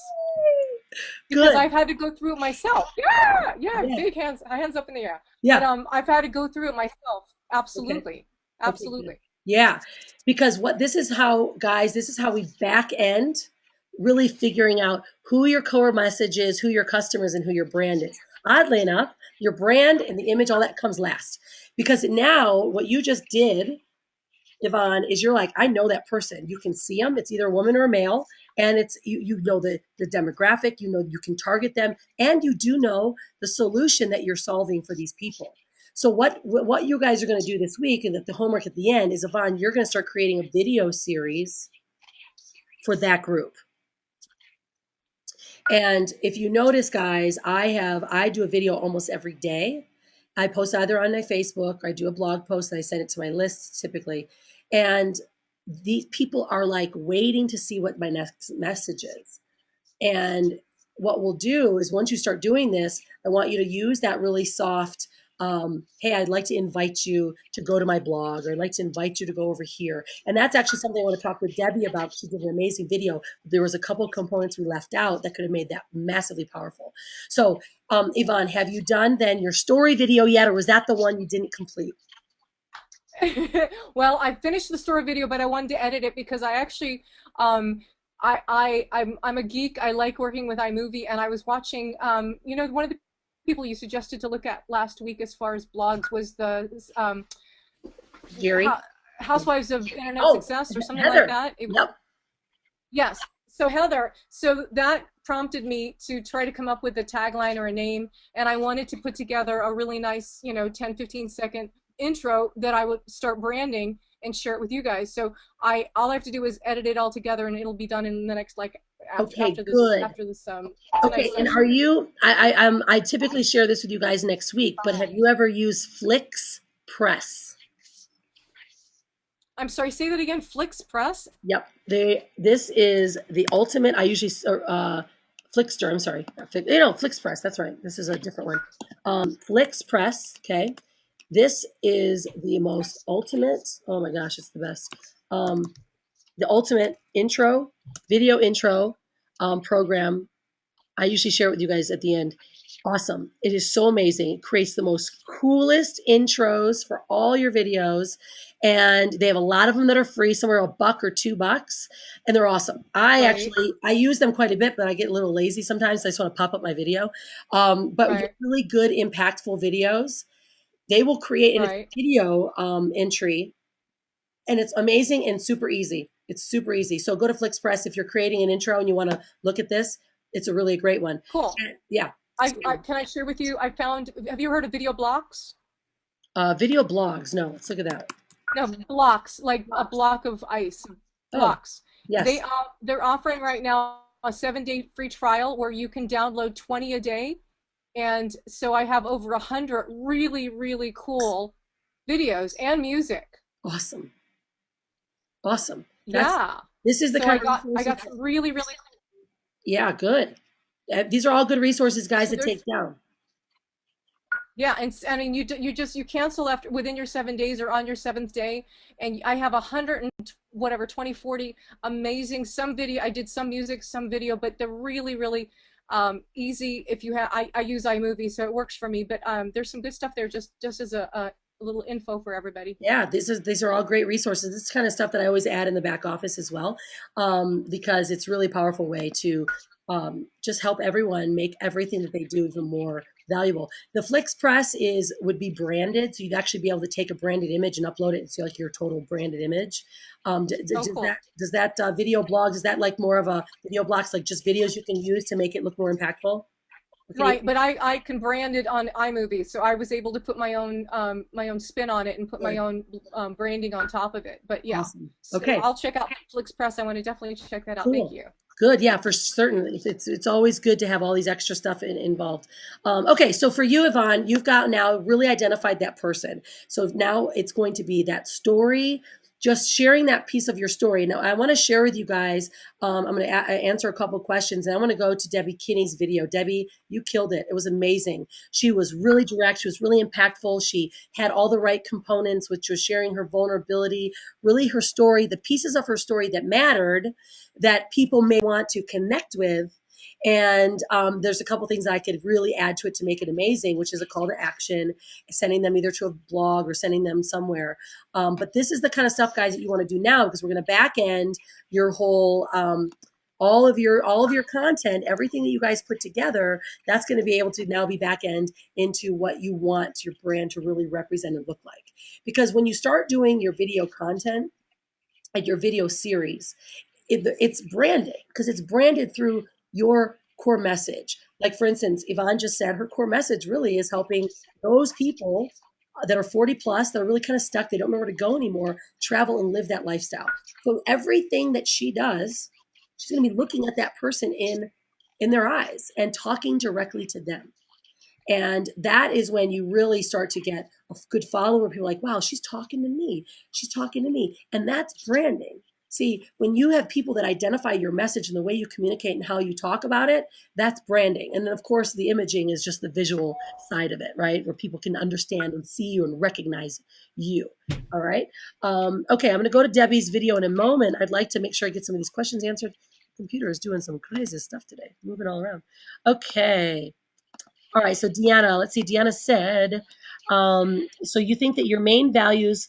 because Good. I've had to go through it myself. Yeah, yeah, Yeah. big hands up in the air. But Yeah. I've had to go through it myself. Okay. Absolutely. Okay, good. Absolutely. Yeah, because what this is how, guys, this is how we back end really figuring out who your core message is, who your customers, and who your brand is. Oddly enough, your brand and the image, all that comes last. Because now what you just did, Yvonne, is you're like, I know that person. You can see them. It's either a woman or a male. And it's you know the demographic, you know you can target them, and you do know the solution that you're solving for these people. So what you guys are going to do this week, and that the homework at the end is, Yvonne, you're going to start creating a video series for that group. And if you notice, guys, I do a video almost every day. I post either on my Facebook or I do a blog post and I send it to my list typically. And these people are like waiting to see what my next message is. And what we'll do is once you start doing this, I want you to use that really soft, hey, I'd like to invite you to go to my blog, or I'd like to invite you to go over here. And that's actually something I want to talk with Debbie about. She did an amazing video. There was a couple of components we left out that could have made that massively powerful. So, Yvonne, have you done then your story video yet, or was that the one you didn't complete? Well, I finished the story video, but I wanted to edit it because I actually, I'm a geek. I like working with iMovie, and I was watching, one of the people you suggested to look at last week as far as blogs was the Gary? Housewives of Internet Oh, Success or something like Heather. that. Yep. Yes. So Heather, so that prompted me to try to come up with a tagline or a name, and I wanted to put together a really nice, 10, 15-second intro that I would start branding and share it with you guys. So all I have to do is edit it all together, and it'll be done in the next, like, Okay, good. after this Okay, tonight's and are session. you, I typically share this with you guys next week, but have you ever used Flix Press? I'm sorry, say that again. Flix Press. Yep. This is the ultimate. I usually, Flixster, I'm sorry. Flix Press, that's right. This is a different one. Flix Press, okay. This is the most ultimate, oh my gosh, it's the best. The ultimate video intro program. I usually share it with you guys at the end. Awesome. It is so amazing. It creates the most coolest intros for all your videos. And they have a lot of them that are free, somewhere $1 or $2, and they're awesome. Right, I use them quite a bit, but I get a little lazy sometimes. So I just want to pop up my video. But right, really good, impactful videos. They will create, and it's right. video entry, and it's amazing and super easy. It's super easy. So go to FlixPress if you're creating an intro and you want to look at this. It's a really great one. Cool. Yeah. I can I share with you? I found. Have you heard of video blocks? Video blogs. No, let's look at that. No, blocks, like a Blogs. block of ice. Oh, Blocks. yes. They're offering right now a 7-day free trial where you can download 20 a day. And so I have over 100 really, really cool videos and music. Awesome. Awesome. Yeah. This is the So kind of I resources. got some really, really, Yeah, good. These are all good resources, guys, so to take there's, down. yeah, and I mean, you cancel after within your 7 days or on your seventh day, and I have 100 and whatever 20, 40 amazing, some video. I did some music, some video, but they're really, really easy. If you have, I use iMovie, so it works for me. But there's some good stuff there, just as a little info for everybody. Yeah, these are all great resources. This is kind of stuff that I always add in the back office as well, because it's really powerful way to just help everyone make everything that they do even more valuable. The Flix Press would be branded, so you'd actually be able to take a branded image and upload it and see like your total branded image. Oh, cool. Does that video blog, is that like more of a video blocks, like just videos you can use to make it look more impactful? Can you? Right, but I can brand it on iMovie, so I was able to put my own spin on it and put my Good. own branding on top of it. But yeah, Awesome. so Okay. I'll check out FlixPress. I want to definitely check that out. Thank Cool. you. Good. Yeah, for certain. It's always good to have all these extra stuff involved. Okay, so for you, Yvonne, you've got now really identified that person. So now it's going to be that story, just sharing that piece of your story. Now, I want to share with you guys. I'm going to answer a couple questions, and I want to go to Debbie Kinney's video. Debbie, you killed it. It was amazing. She was really direct. She was really impactful. She had all the right components, which was sharing her vulnerability, really her story, the pieces of her story that mattered, that people may want to connect with. And there's a couple things I could really add to it to make it amazing, which is a call to action, sending them either to a blog or sending them somewhere. But this is the kind of stuff, guys, that you want to do now, because we're going to back end your whole all of your content, everything that you guys put together. That's going to be able to now be back end into what you want your brand to really represent and look like. Because when you start doing your video content and your video series, it's branding, because it's branded through your core message. Like, for instance, Yvonne just said her core message really is helping those people that are 40 plus, that are really kind of stuck, they don't know where to go anymore, travel and live that lifestyle. So everything that she does, she's going to be looking at that person in their eyes and talking directly to them. And that is when you really start to get a good follower. People are like, wow, she's talking to me. She's talking to me. And that's branding. See, when you have people that identify your message and the way you communicate and how you talk about it, that's branding. And then, of course, the imaging is just the visual side of it, right? Where people can understand and see you and recognize you. All right. Okay, I'm going to go to Debbie's video in a moment. I'd like to make sure I get some of these questions answered. The computer is doing some crazy stuff today, moving all around. Okay. All right, so Deanna, let's see. Deanna said, so you think that your main values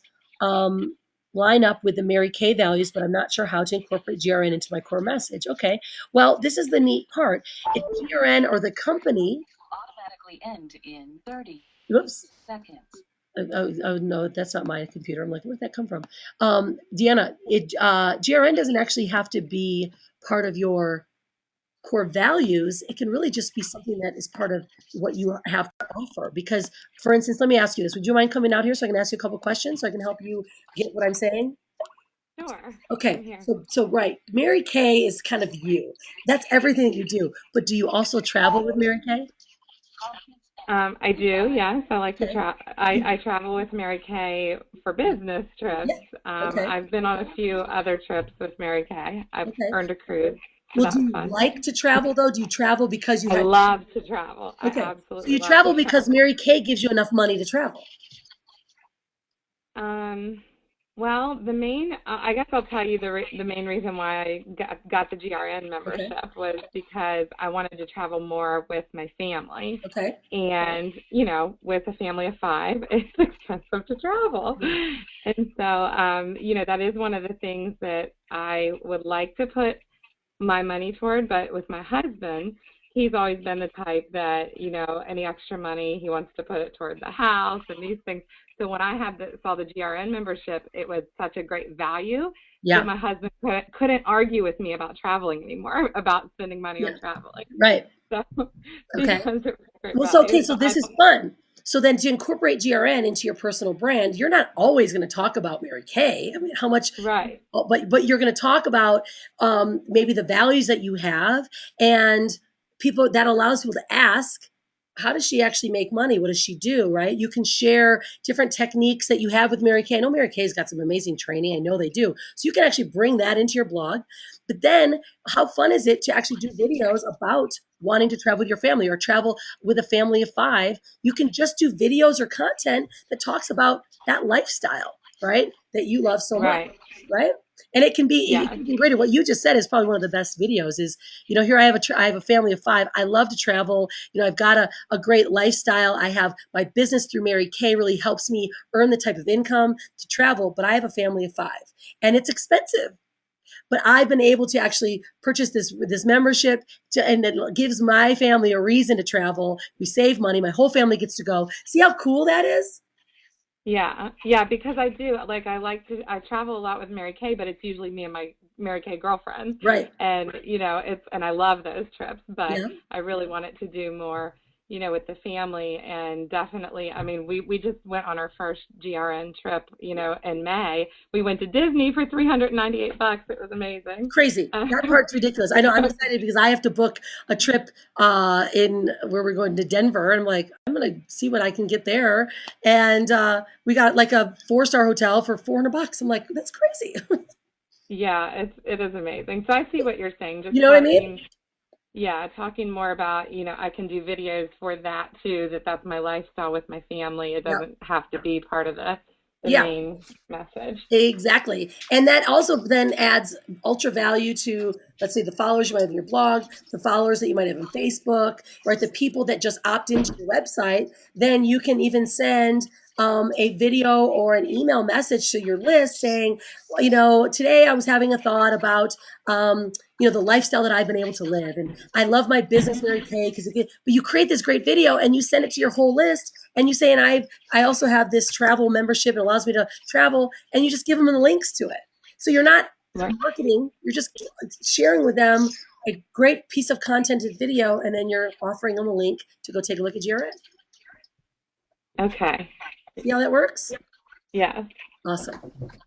line up with the Mary Kay values, but I'm not sure how to incorporate GRN into my core message. Okay, well, this is the neat part. If GRN or the company automatically end in 30 whoops. Seconds. Oh, no, that's not my computer. I'm like, where'd that come from? Deanna, GRN doesn't actually have to be part of your core values. It can really just be something that is part of what you have to offer. Because, for instance, let me ask you this. Would you mind coming out here so I can ask you a couple questions so I can help you get what I'm saying? Sure. I'm Okay, here. so right, Mary Kay is kind of you. That's everything that you do. But do you also travel with Mary Kay? I do, yes. I like to Okay. I travel with Mary Kay for business trips. Yeah. Okay. I've been on a few other trips with Mary Kay. I've Okay. earned a cruise, so Well, that do was you fun. like to travel though? Do you travel because you I had? love to travel. I Okay. So absolutely you love to travel because travel. Mary Kay gives you enough money to travel. Um, well, I guess I'll tell you the main reason why I got the GRN Okay. membership was because I wanted to travel more with my family. Okay. And, with a family of five, it's expensive to travel. Yeah. And so, that is one of the things that I would like to put my money toward. But with my husband, he's always been the type that, any extra money, he wants to put it toward the house and these things. So when I saw the GRN membership, it was such a great value that Yeah. my husband couldn't argue with me about traveling anymore, about spending money Yeah. on traveling. Right. So Okay. because it was a great Well, so value. okay, so So this is fun. So then to incorporate GRN into your personal brand, you're not always going to talk about Mary Kay. I mean, how much, right. but you're going to talk about maybe the values that you have, and people that allows people to ask, how does she actually make money? What does she do? Right? You can share different techniques that you have with Mary Kay. I know Mary Kay's got some amazing training. I know they do. So you can actually bring that into your blog. But then, how fun is it to actually do videos about wanting to travel with your family or travel with a family of five? You can just do videos or content that talks about that lifestyle, right? That you love so much, Right. right? And it Yes. can be great. What you just said is probably one of the best videos. Is, here I have a family of five. I love to travel. I've got a great lifestyle. I have my business through Mary Kay really helps me earn the type of income to travel. But I have a family of five, and it's expensive. But I've been able to actually purchase this membership and it gives my family a reason to travel. We save money. My whole family gets to go. See how cool that is? Yeah. Yeah. Because I travel a lot with Mary Kay, but it's usually me and my Mary Kay girlfriends. Right. And, and I love those trips, but Yeah. I really wanted to do more, with the family. And definitely, I mean, we just went on our first GRN trip, in May. We went to Disney for $398. It was amazing. Crazy. That part's ridiculous. I know. I'm excited because I have to book a trip in where we're going to Denver. And I'm like, I'm going to see what I can get there. And we got like a 4-star hotel for $400. I'm like, that's crazy. Yeah, it is amazing. So I see what you're saying. Just You know what I mean? talking, yeah, talking more about, I can do videos for that too, that's my lifestyle with my family. It Yeah. doesn't have to be part of this. the Yeah. main message. Exactly. And that also then adds ultra value to, let's say, the followers you might have in your blog, the followers that you might have on Facebook, right? The people that just opt into your website. Then you can even send a video or an email message to your list saying, well, today I was having a thought about, the lifestyle that I've been able to live. And I love my business, Mary Kay, but you create this great video and you send it to your whole list and you say, and I also have this travel membership. It allows me to travel, and you just give them the links to it. So you're not Right. marketing, you're just sharing with them a great piece of contented video, and then you're offering them a link to go take a look at GRN. Okay. See how that works? Yes. Awesome.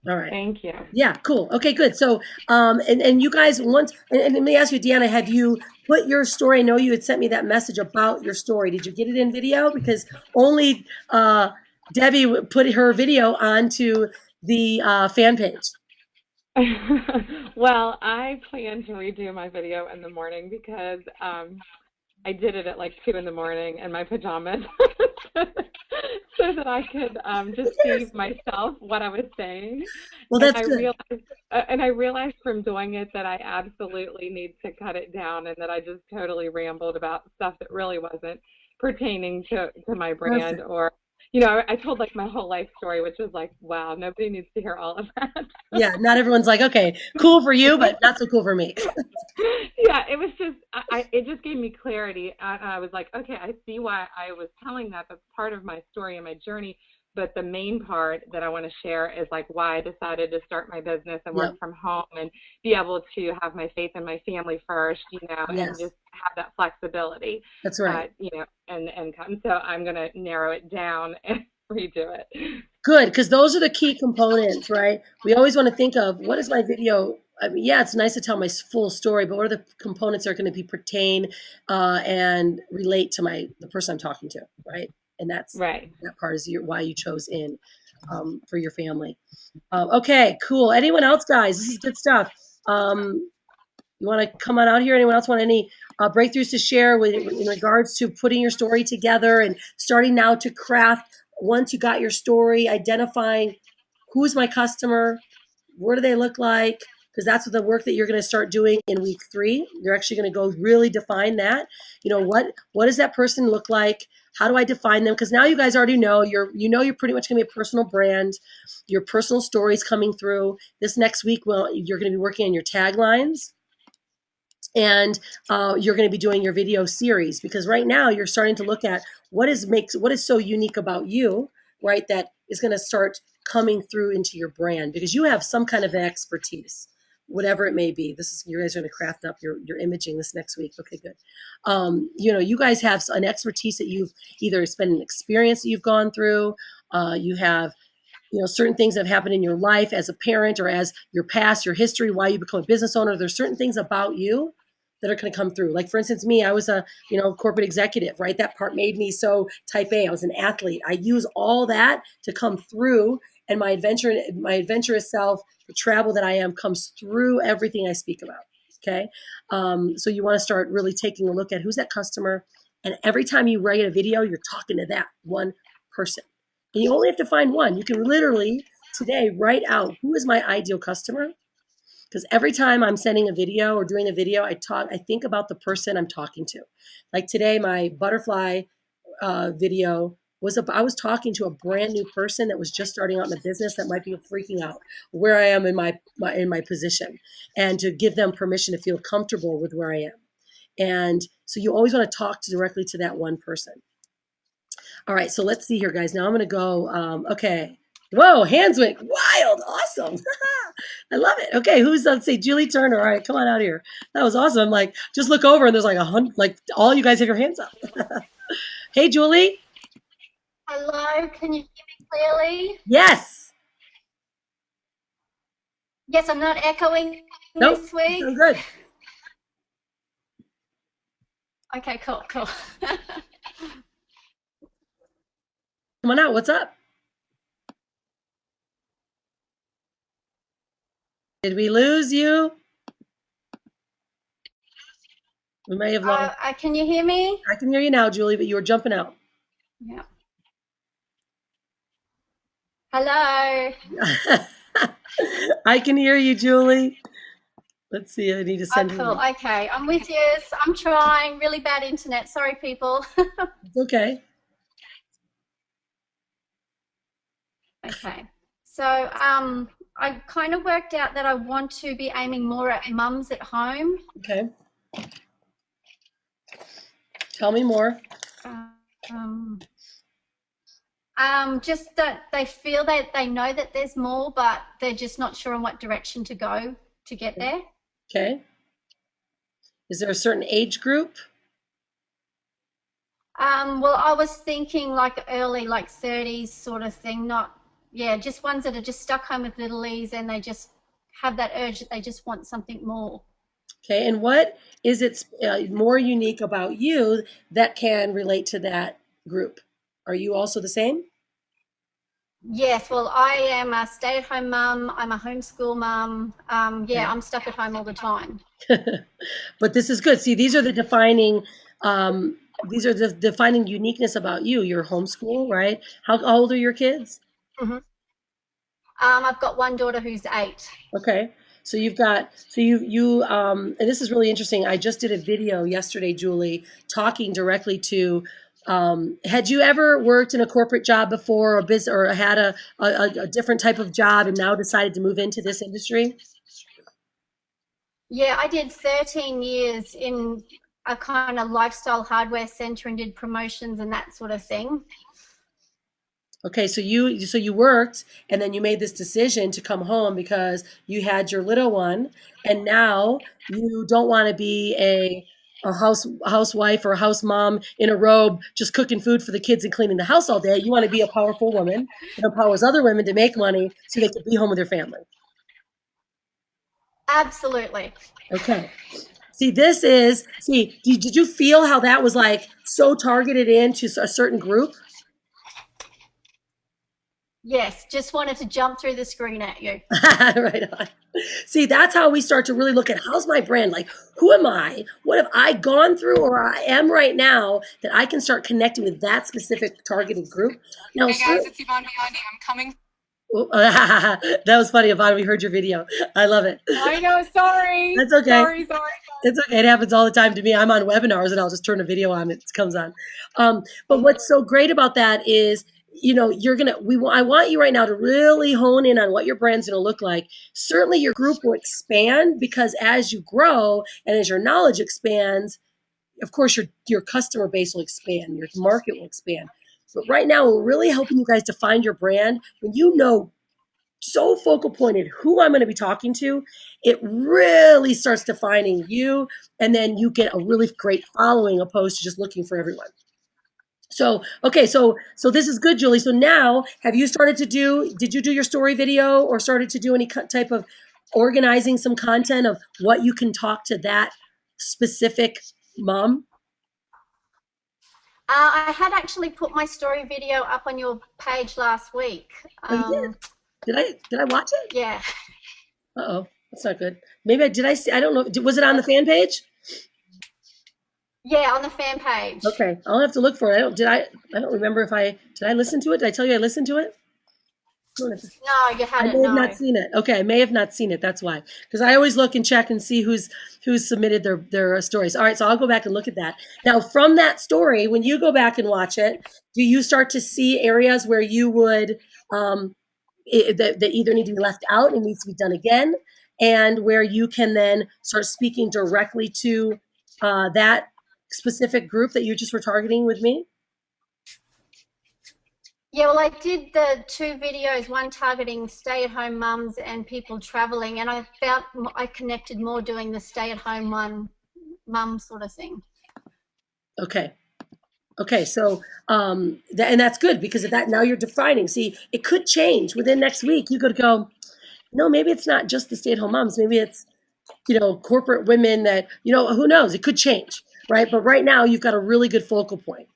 All right. Thank you. Yeah, cool. Okay, good. So, and you guys want, and let me ask you, Deanna, have you put your story? I know you had sent me that message about your story. Did you get it in video? Because only Debbie put her video onto the fan page. Well, I plan to redo my video in the morning because I did it at like 2 in the morning in my pajamas so that I could just Who see cares? myself what I was saying. Well, And that's good. I realized from doing it that I absolutely need to cut it down and that I just totally rambled about stuff that really wasn't pertaining to my brand Perfect. or I told like my whole life story, which was like, wow, nobody needs to hear all of that. Yeah, not everyone's like, okay, cool for you, but not so cool for me. Yeah, it was just it just gave me clarity. I was like, okay, I see why I was telling that. That's part of my story and my journey. But the main part that I want to share is like why I decided to start my business and work Yep. from home and be able to have my faith in my family first, and Yes, just have that flexibility, that's right. and come. So I'm going to narrow it down and redo it. Good, because those are the key components, right? We always want to think of what is my video. I mean, yeah, it's nice to tell my full story, but what are the components that are going to be pertain and relate to the person I'm talking to, right? And Right. that part is why you chose in for your family. Okay, cool. Anyone else, guys? This is good stuff. Um, You want to come on out here? Anyone else want any breakthroughs to share in regards to putting your story together and starting now to craft once you got your story, identifying who's my customer, what do they look like? Because that's the work that you're going to start doing in week 3. You're actually going to go really define that. What does that person look like? How do I define them? Because now you guys already know you're pretty much going to be a personal brand. Your personal stories coming through. This next week, you're going to be working on your taglines, and you're going to be doing your video series, because right now you're starting to look at what is so unique about you, right? That is going to start coming through into your brand, because you have some kind of expertise, whatever it may be. You guys are going to craft up your imaging this next week. Okay, good. You guys have an expertise that you've either spent an experience that you've gone through. You have certain things that have happened in your life as a parent, or as your past, your history, why you become a business owner. There's certain things about you that are going to come through. Like, for instance, me, I was a corporate executive, right? That part made me so type A. I was an athlete. I use all that to come through, and my adventurous self, the travel that I am, comes through everything I speak about. Okay, so you want to start really taking a look at who's that customer, and every time you write a video, you're talking to that one person. And you only have to find one. You can literally today write out, who is my ideal customer? Because every time I'm sending a video or doing a video, I think about the person I'm talking to. Like today, my butterfly video I was talking to a brand new person that was just starting out in the business, that might be freaking out where I am in my position, and to give them permission to feel comfortable with where I am. And so you always want to talk directly to that one person. All right, so let's see here, guys. Now I'm going to go. Okay. Whoa, hands went wild. Awesome. I love it. Okay, let's say Julie Turner. All right, come on out here. That was awesome. Like, just look over and there's like 100, like all you guys have your hands up. Hey, Julie. Hello, can you hear me clearly? Yes. Yes, I'm not echoing Nope. this You sound week. good. Okay, cool. Come on out. What's up? Did we lose you? We may have lost. Can you hear me? I can hear you now, Julie, but you were jumping out. Yeah. Hello. I can hear you, Julie. Let's see. I need to Oh, send her. cool. Okay, I'm with you. I'm trying. Really bad internet. Sorry, people. It's okay. Okay. So, I kind of worked out that I want to be aiming more at mums at home. Okay. Tell me more. Um, just that they feel that they know that there's more, but they're just not sure in what direction to go to get there. Okay. Is there a certain age group? Well, I was thinking like early, like 30s sort of thing, not, yeah, just ones that are just stuck home with littlies and they just have that urge that they just want something more. Okay. And what is it more unique about you that can relate to that group? Are you also the same? Yes, well, I am a stay-at-home mum. I'm a homeschool mum. Yeah, Okay. I'm stuck at home all the time. But this is good. See, these are the defining uniqueness about you. You're homeschool, right? How old are your kids? Hmm. I've got one daughter who's 8. Okay. So and this is really interesting. I just did a video yesterday, Julie, talking directly to, had you ever worked in a corporate job before or had a different type of job and now decided to move into this industry? Yeah, I did 13 years in a kind of lifestyle hardware center and did promotions and that sort of thing. Okay, so you worked and then you made this decision to come home because you had your little one, and now you don't want to be a housewife or a house mom in a robe just cooking food for the kids and cleaning the house all day. You want to be a powerful woman that empowers other women to make money so they can be home with their family. Absolutely. Okay. Did you feel how that was like so targeted into a certain group? Yes, just wanted to jump through the screen at you. Right on. See, that's how we start to really look at how's my brand? Like, who am I? What have I gone through or I am right now that I can start connecting with that specific targeted group? Now, Hey guys, sir, it's Yvonne Biondi. I'm coming. that was funny, Yvonne. We heard your video. I love it. I know, sorry. That's okay. Sorry. It's okay. It happens all the time to me. I'm on webinars and I'll just turn a video on. It comes on. But what's so great about that is, I want you right now to really hone in on what your brand's going to look like. Certainly your group will expand because as you grow and as your knowledge expands, of course, your customer base will expand, your market will expand. But right now, we're really helping you guys to find your brand. When you know so focal pointed who I'm going to be talking to, it really starts defining you. And then you get a really great following opposed to just looking for everyone. So, okay, so this is good, Julie. So now, did you do your story video or started to do any type of organizing some content of what you can talk to that specific mom? I had actually put my story video up on your page last week. Oh, you did? Did I watch it? Yeah, Uh-oh, that's not good. Maybe did I see, I don't know. Was it on the fan page? yeah, on the fan page. Okay, I'll have to look for it. I don't remember if did I listen to it? Did I tell you I listened to it? No, you I hadn't. may have not No. seen it. Okay, I may have not seen it. That's why. Because I always look and check and see who's submitted their stories. All right, so I'll go back and look at that. Now, from that story, when you go back and watch it, do you start to see areas where you would that either need to be left out and needs to be done again, and where you can then start speaking directly to that specific group that you just were targeting with me? Yeah, well, I did the 2 videos, one targeting stay-at-home mums and people traveling, and I felt I connected more doing the stay-at-home one, mum sort of thing. Okay. Okay, so and that's good because of that now you're defining. See, it could change within next week. You could go, no, maybe it's not just the stay-at-home moms. Maybe it's corporate women that who knows? It could change, right? But right now you've got a really good focal point.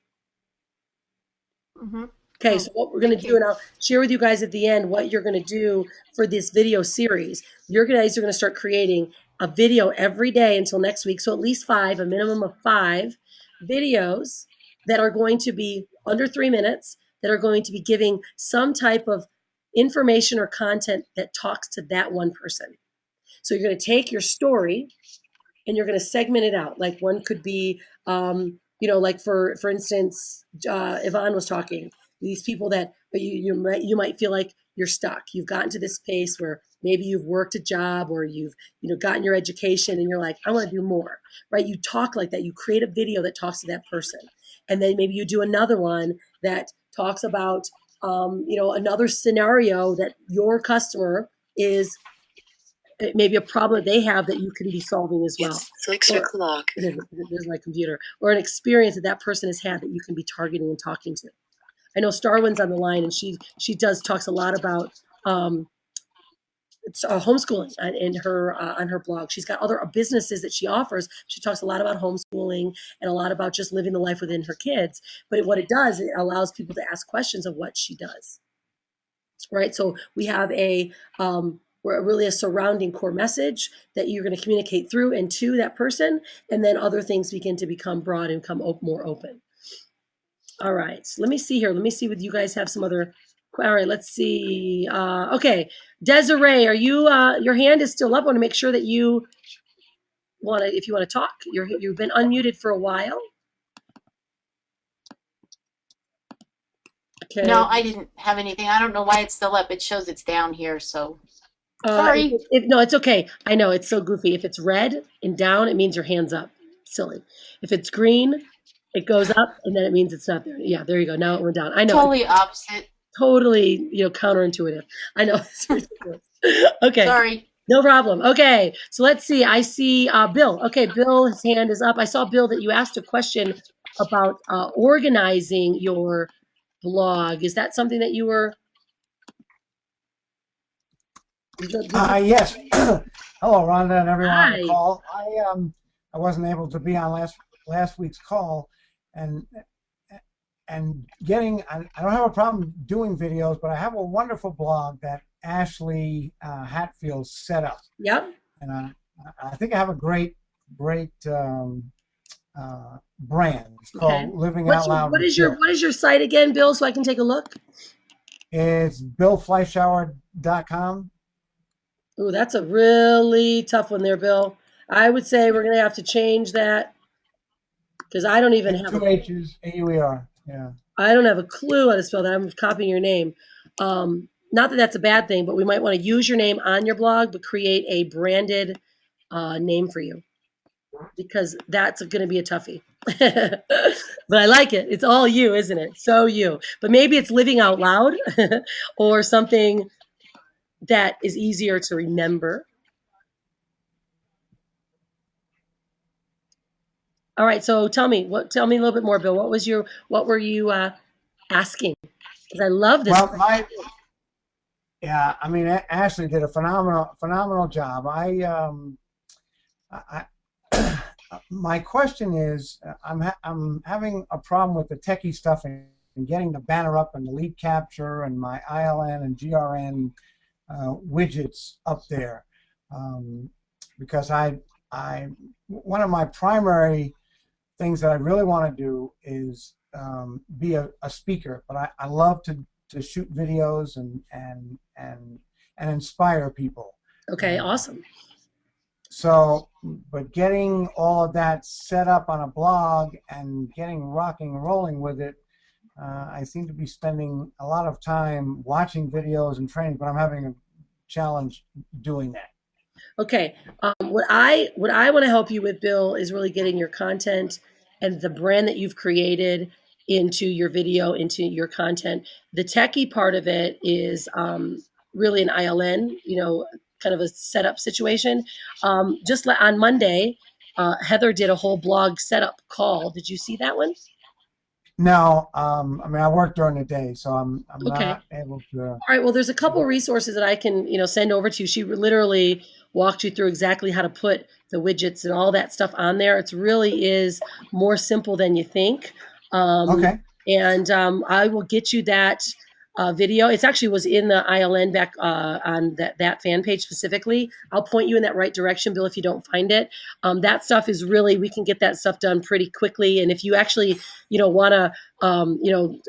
Mm-hmm. Okay, Cool. so what we're going to Thank do, you. and I'll share with you guys at the end what you're going to do for this video series. You guys are going to start creating a video every day until next week. So at least 5, a minimum of 5 videos that are going to be under 3 minutes, that are going to be giving some type of information or content that talks to that one person. So you're going to take your story and you're going to segment it out. Like one could be, like for instance, Yvonne was talking. These people that you might feel like you're stuck. You've gotten to this space where maybe you've worked a job or you've gotten your education, and you're like, I want to do more. Right? You talk like that. You create a video that talks to that person, and then maybe you do another one that talks about another scenario that your customer is, it may be a problem that they have that you can be solving as well. It's 6 o'clock. There's my computer. Or an experience that that person has had that you can be targeting and talking to. I know Starwin's on the line, and she talks a lot about homeschooling on her blog. She's got other businesses that she offers. She talks a lot about homeschooling and a lot about just living the life within her kids. But what it does, it allows people to ask questions of what she does. Right. So we have really a surrounding core message that you're going to communicate through and to that person. And then other things begin to become broad and come more open. All right. So let me see here. Let me see what you guys have some other. All right. Let's see. Okay. Desiree, are you, your hand is still up. I want to make sure that you if you want to talk, you've been unmuted for a while. Okay. No, I didn't have anything. I don't know why it's still up. It shows it's down here, so sorry. No, it's okay. I know it's so goofy. If it's red and down, it means your hand's up. Silly. If it's green, it goes up, and then it means it's not there. Yeah, there you go. Now it went down. I know. Totally opposite. Totally, counterintuitive. I know. It's ridiculous. Okay. Sorry. No problem. Okay, so let's see. I see Bill. Okay, Bill, his hand is up. I saw, Bill, that you asked a question about organizing your blog. Is that something that you were? Yes. Hello, Rhonda, and everyone Hi. on the call. I wasn't able to be on last week's call, and getting. I don't have a problem doing videos, but I have a wonderful blog that Ashley Hatfield set up. Yep. And I think I have a great brand. It's called Living Out Loud. What is your site again, Bill, so I can take a look? It's BillFleischauer.com. Oh, that's a really tough one there, Bill. I would say we're going to have to change that because I don't even have 2 H's, A-U-E-R. Yeah. I don't have a clue how to spell that. I'm copying your name. Not that that's a bad thing, but we might want to use your name on your blog, but create a branded name for you because that's going to be a toughie. But I like it. It's all you, isn't it? So you. But maybe it's Living Out Loud or something that is easier to remember. All right, so tell me a little bit more, Bill. What were you asking? Because I love this. Well, I mean, Ashley did a phenomenal job. My question is, I'm having a problem with the techie stuff and getting the banner up and the lead capture and my ILN and GRN widgets up there, because one of my primary things that I really want to do is be a speaker, but I love to shoot videos and inspire people. Okay, awesome. So, but getting all of that set up on a blog and getting rocking and rolling with it, I seem to be spending a lot of time watching videos and training, but I'm having a challenge doing that. Okay, what I want to help you with, Bill, is really getting your content and the brand that you've created into your video, into your content. The techie part of it is really an ILN, kind of a setup situation. Just on Monday, Heather did a whole blog setup call. Did you see that one? No, I mean, I work during the day, so I'm Okay. not able to. All right. Well, there's a couple resources that I can, send over to you. She literally walked you through exactly how to put the widgets and all that stuff on there. It really is more simple than you think. Okay. And I will get you that video. It actually was in the ILN back on that fan page specifically. I'll point you in that right direction, Bill, if you don't find it. That stuff is really, we can get that stuff done pretty quickly. And if you actually, want to,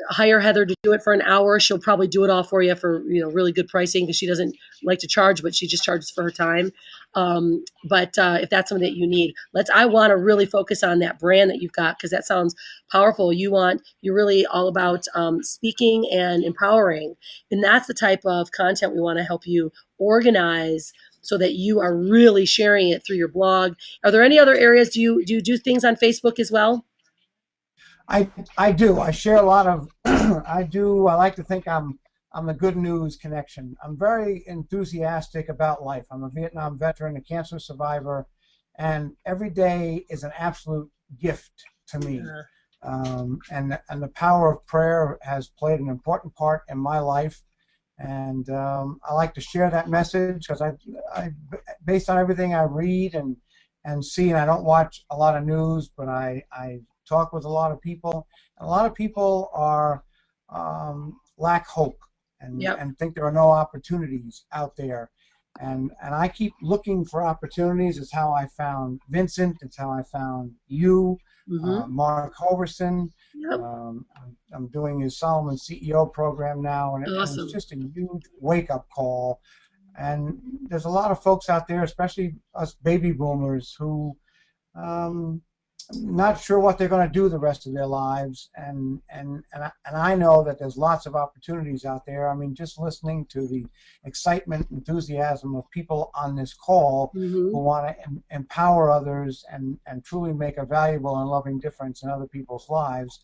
hire Heather to do it for an hour, she'll probably do it all for you for, really good pricing, because she doesn't like to charge, but she just charges for her time. But if that's something that you need, I want to really focus on that brand that you've got, because that sounds powerful. You're really all about speaking and empowering. And that's the type of content we want to help you organize, so that you are really sharing it through your blog. Are there any other areas? Do you do things on Facebook as well? I do. I share a lot of. I do. I like to think I'm a good news connection. I'm very enthusiastic about life. I'm a Vietnam veteran, a cancer survivor, and every day is an absolute gift to me. And the power of prayer has played an important part in my life. And I like to share that message, because I based on everything I read and see, and I don't watch a lot of news, but I talk with a lot of people. And a lot of people are lack hope Yep. and think there are no opportunities out there. And I keep looking for opportunities. It's how I found Vincent. It's how I found you, Mark Hoverson. Yep. I'm doing his Solomon CEO program now, and Awesome. it's just a huge wake-up call. And there's a lot of folks out there, especially us baby boomers, who not sure what they're going to do the rest of their lives, and I know that there's lots of opportunities out there. I mean, just listening to the excitement, enthusiasm of people on this call who want to empower others and truly make a valuable and loving difference in other people's lives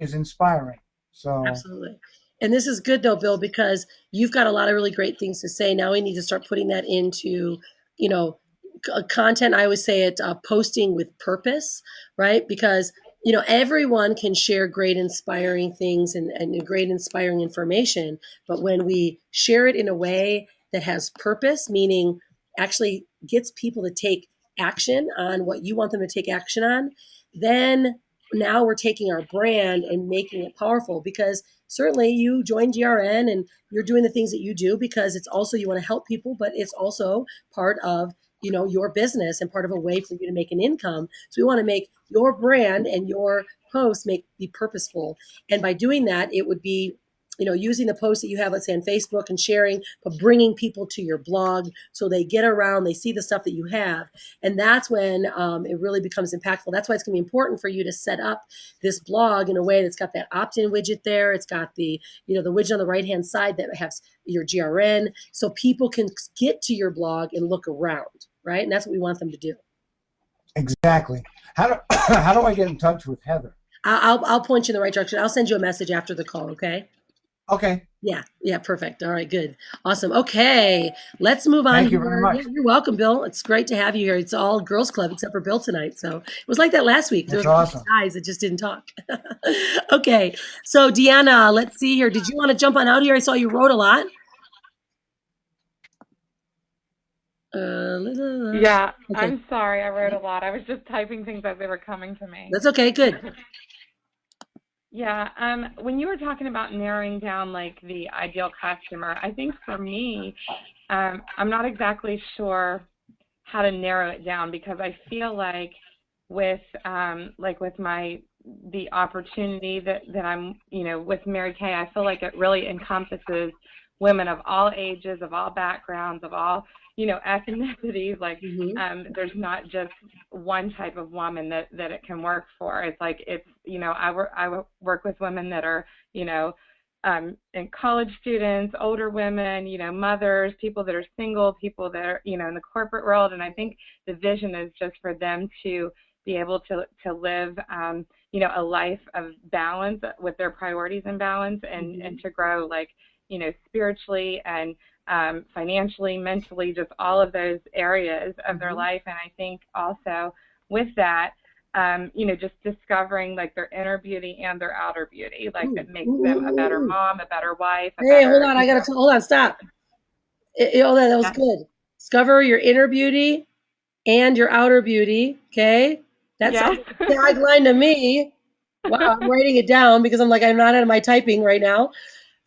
is inspiring. So Absolutely. And this is good though, Bill, because you've got a lot of really great things to say. Now we need to start putting that into, you know, content. I always say it, posting with purpose, right? Because, everyone can share great, inspiring things and great, inspiring information. But when we share it in a way that has purpose, meaning actually gets people to take action on what you want them to take action on, then now we're taking our brand and making it powerful. Because certainly you joined GRN and you're doing the things that you do because it's also, you want to help people, but it's also part of, your business and part of a way for you to make an income. So we want to make your brand and your posts be purposeful. And by doing that, it would be, using the posts that you have, let's say on Facebook, and sharing, but bringing people to your blog so they get around, they see the stuff that you have. And that's when it really becomes impactful. That's why it's going to be important for you to set up this blog in a way that's got that opt-in widget there. It's got the, the widget on the right-hand side that has your GRN, so people can get to your blog and look around, right? And that's what we want them to do. exactly. How do how do I get in touch with Heather? I'll point you in the right direction. I'll send you a message after the call, okay? Okay. Yeah, perfect. All right, good. Awesome. Okay, let's move on Thank you very here. much. Yeah, you're welcome, Bill. It's great to have you here. It's all girls club except for Bill tonight. So it was like that last week. There That's was a bunch awesome. of guys that just didn't talk. Okay, so Deanna, let's see here. Did you want to jump on out here? I saw you wrote a lot. Yeah, Okay, I'm sorry. I wrote a lot. I was just typing things as they were coming to me. that's okay. Good. Yeah, when you were talking about narrowing down like the ideal customer, I think for me, I'm not exactly sure how to narrow it down, because I feel with with the opportunity that I'm, with Mary Kay, I feel like it really encompasses women of all ages, of all backgrounds, of all, ethnicities. There's not just one type of woman that it can work for. It's I work with women that are, and college students, older women, mothers, people that are single, people that are, in the corporate world. And I think the vision is just for them to be able to live, a life of balance with their priorities in balance, and to grow spiritually and financially, mentally, just all of those areas of their life. And I think also with that, just discovering their inner beauty and their outer beauty, that makes them a better mom, a better wife, Hey, hold on. Hold on. Stop. Hold on. That was good. Discover your inner beauty and your outer beauty. Okay. That sounds like a tagline to me. Wow. I'm writing it down because I'm not out of my typing right now.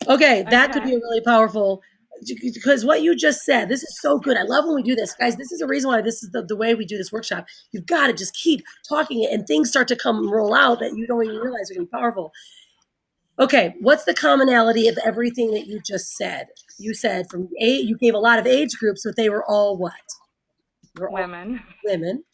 Okay, that could be Okay. a really powerful, because what you just said, this is so good. I love when we do this. Guys, this is the reason why this is the way we do this workshop. You've got to just keep talking it and things start to come and roll out that you don't even realize are going to be powerful. Okay, what's the commonality of everything that you just said? You said you gave a lot of age groups, but they were all what? They were all Women. women.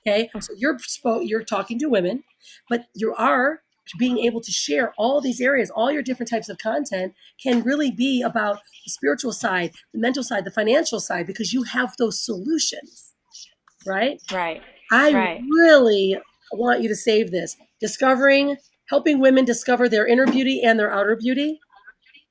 Okay, so you're talking to women, but you are being able to share all these areas, all your different types of content can really be about the spiritual side, the mental side, the financial side, because you have those solutions, right? Right. I Right. really want you to save this. Helping women discover their inner beauty and their outer beauty.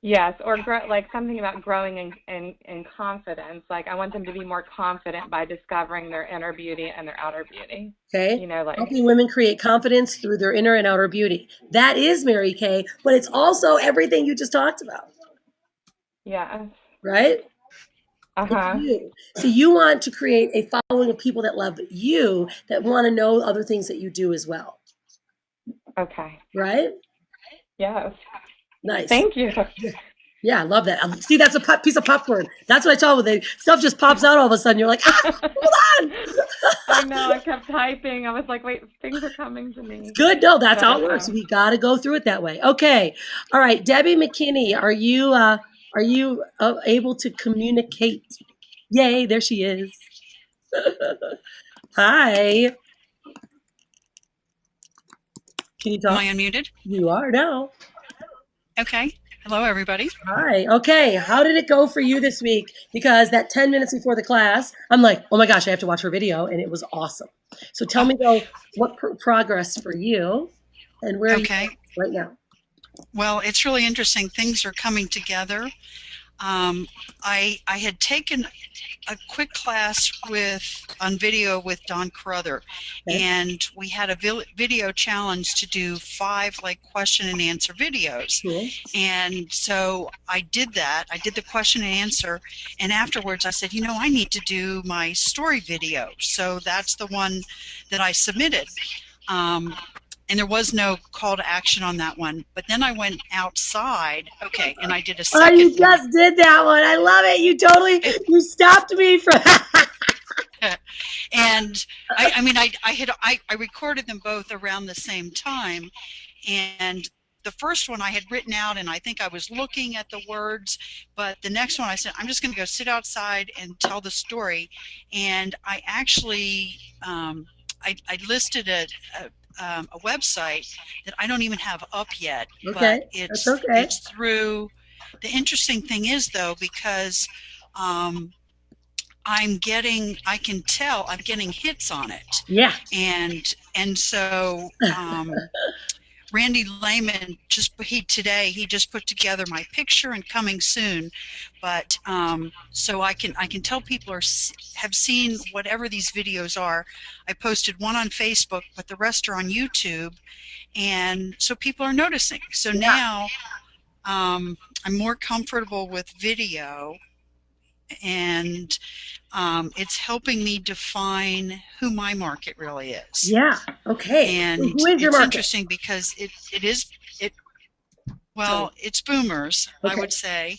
Yes, or like something about growing in confidence. Like I want them to be more confident by discovering their inner beauty and their outer beauty. Okay. You know, like Helping women create confidence through their inner and outer beauty. That is Mary Kay, but it's also everything you just talked about, yes. right? It's Uh-huh. you. So you want to create a following of people that love you, that want to know other things that you do as well, Okay. right? Yes. Nice. Thank you. Yeah, yeah, I love that. See, that's a piece of popcorn. That's what I tell them. Stuff just pops out all of a sudden. You're like, ah, hold on. I know. I kept typing. I was like, wait, things are coming to It's me. good. No, that's how But it works. We got to go through it that way. Okay. All right, Debbie McKinney, are you able to communicate? Yay, there she is. Hi. Can you Am talk? I unmuted? You are now. Okay. Hello, everybody. Hi. Okay. How did it go for you this week? Because that 10 minutes before the class, I'm like, oh my gosh, I have to watch her video. And it was awesome. So tell Oh, me, though, what progress for you and where are you okay. at right now? Well, it's really interesting. Things are coming together. Um, I had taken a quick class with on video with Don Carruthers, Okay. and we had a video challenge to do 5 like question and answer videos. Cool. And so I did that. I did the question and answer, and afterwards I said, I need to do my story video. So that's the one that I submitted. Um, and there was no call to action on that one. But then I went outside, okay, and I did a Oh, second you one. just did that one. I love it. You stopped me from. And I mean, I recorded them both around the same time, and the first one I had written out, and I think I was looking at the words, but the next one I said, I'm just going to go sit outside and tell the story, and I actually I listed a website that I don't even have up yet, Okay. but That's it's okay. it's through. The interesting thing is though, because um, I can tell I'm getting hits on it. Yeah. And so Randy Lehman he just put together my picture and coming soon, but so I can tell people have seen whatever these videos are. I posted one on Facebook, but the rest are on YouTube, and so people are noticing. So Yeah. now I'm more comfortable with video, and it's helping me define who my market really is. Yeah. Okay. So And who is your it's market? interesting because it is it Sorry. well, it's boomers, I Okay. would say.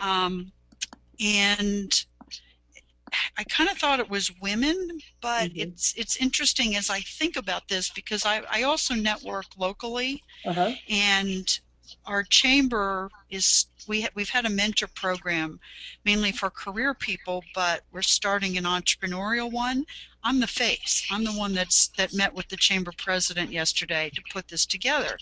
Um, and I kind of thought it was women, but Hmm. it's interesting as I think about this because I also network locally, Uh-huh. and our chamber we've had a mentor program mainly for career people, but we're starting an entrepreneurial one. I'm the face. I'm the one that met with the chamber president yesterday to put this together.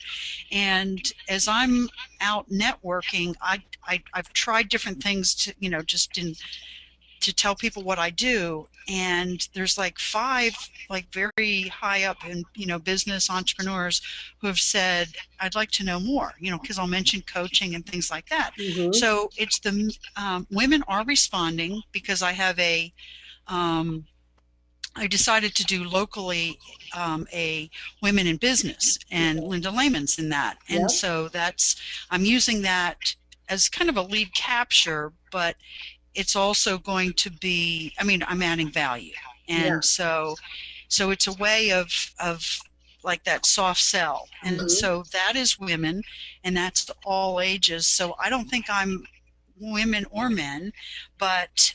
And as I'm out networking, I've tried different things to just to tell people what I do. And there's like 5 like very high up in business entrepreneurs who have said, I'd like to know more, because I'll mention coaching and things like that. Hmm. So it's the women are responding because um, I decided to do locally a women in business, and Okay. Linda Lehman's in that, and Yeah. so I'm using that as kind of a lead capture, but it's also going to be, I mean, I'm adding value. Yeah. And so it's a way of like that soft sell. And Hmm. so that is women, and that's all ages. So I don't think I'm women or men, but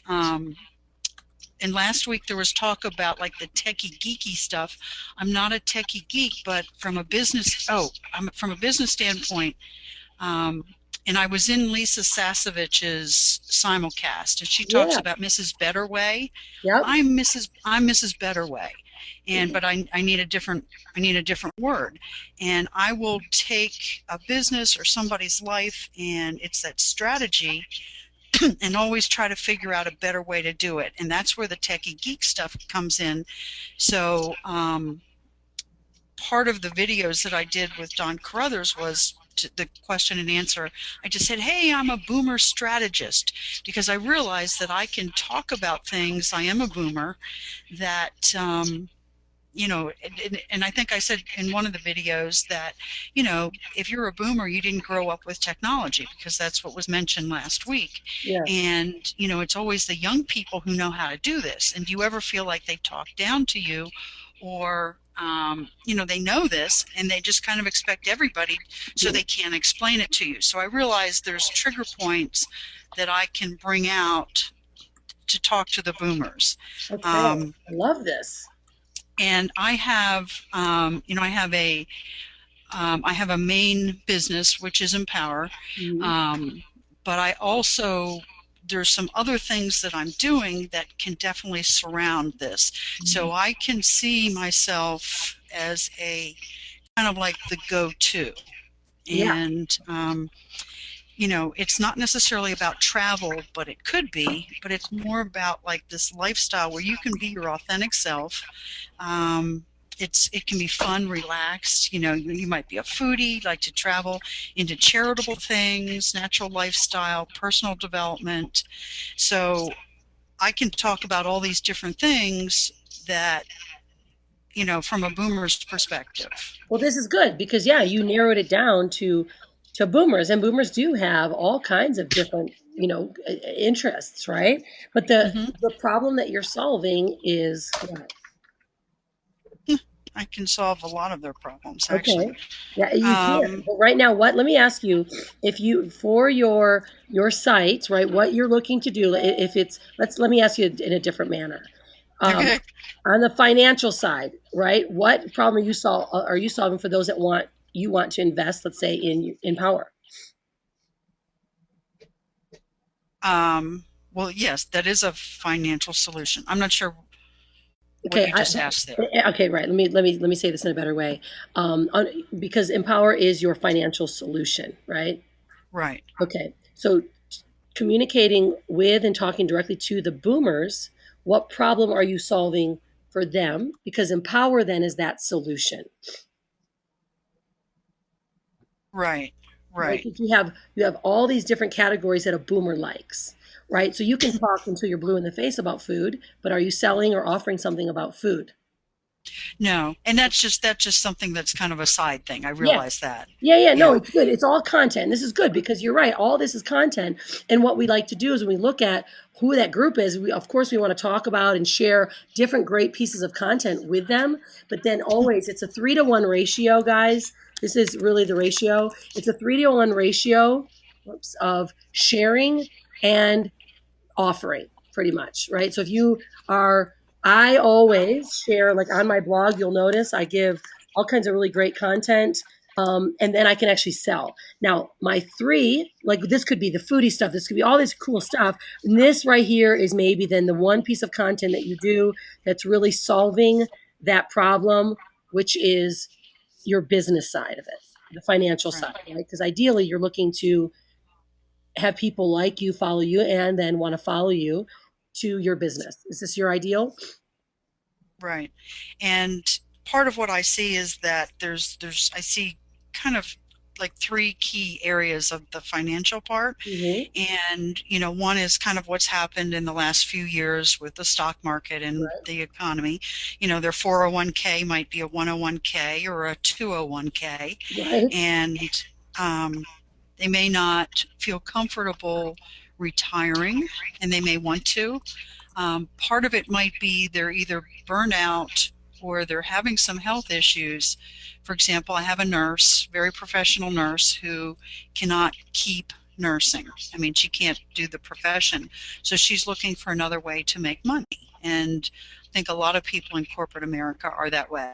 and last week there was talk about like the techie geeky stuff. I'm not a techie geek, but from a business standpoint, um, and I was in Lisa Sasovich's simulcast, and she talks Yeah. about Mrs. Betterway. Yep. I'm Mrs. Betterway, and but I need a different word, and I will take a business or somebody's life, and it's that strategy, and always try to figure out a better way to do it, and that's where the techie geek stuff comes in. So part of the videos that I did with Don Carruthers was the question and answer. I just said, hey, I'm a boomer strategist, because I realized that I can talk about things. I am a boomer that, and I think I said in one of the videos that, if you're a boomer, you didn't grow up with technology, because that's what was mentioned last week. Yeah. And, it's always the young people who know how to do this. And do you ever feel like they talk down to you, or, they know this and they just kind of expect everybody, so Yeah. they can't explain it to you. So I realized there's trigger points that I can bring out to talk to the boomers. Okay. Um, I love this. and I have a main business, which is Empower, Mhm. um, but I also there's some other things that I'm doing that can definitely surround this. So I can see myself as a kind of like the go-to, Yeah. and it's not necessarily about travel, but it could be. But it's more about like this lifestyle where you can be your authentic self. um, it can be fun, relaxed. You might be a foodie, like to travel, into charitable things, natural lifestyle, personal development. So I can talk about all these different things that, from a boomer's perspective. Well, this is good because yeah, you narrowed it down to boomers, and boomers do have all kinds of different, interests, right? But Hmm. the problem that you're solving is what? I can solve a lot of their problems, actually. Okay. Yeah, you can. Um, But right now, what? Let me ask you, if you for your site, right? What you're looking to do, if it's let me ask you in a different manner. Um, okay. on the financial side, right? What problem are you solving for those that want to invest, let's say in power? Well, yes, that is a financial solution. I'm not sure what Okay, you just asked there. okay, right. Let me say this in a better way, because Empower is your financial solution, right? Right. Okay, so communicating with and talking directly to the boomers, what problem are you solving for them? Because Empower then is that solution, Right. right? Right. Because you have all these different categories that a boomer likes, right? So you can talk until you're blue in the face about food, but are you selling or offering something about food? No, and that's just something that's kind of a side thing. I Yeah. realize that. Yeah, no, Yeah. it's good. It's all content. This is good because you're right. All this is content. And what we like to do is when we look at who that group is, of course we want to talk about and share different great pieces of content with them. But then always it's a 3-to-1 ratio, guys. This is really the ratio. It's a 3-to-1 ratio, of sharing and offering pretty much, right? So if you are, I always share, like on my blog, you'll notice I give all kinds of really great content. And then I can actually sell. Now, my three, like this could be the foodie stuff, this could be all this cool stuff. And this right here is maybe then the one piece of content that you do that's really solving that problem, which is your business side of it, the financial Right. side, right? Because ideally you're looking to have people like you follow you and then want to follow you to your business. Is this your ideal? Right. And part of what I see is that I see kind of like three key areas of the financial part. Hmm. And, one is kind of what's happened in the last few years with the stock market and Right. the economy. Their 401k might be a 101k or a 201k, Right. and um, they may not feel comfortable retiring, and they may want to. Part of it might be they're either burnout or they're having some health issues. For example, I have a nurse, very professional nurse, who cannot keep nursing. I mean, she can't do the profession. So she's looking for another way to make money. And I think a lot of people in corporate America are that way.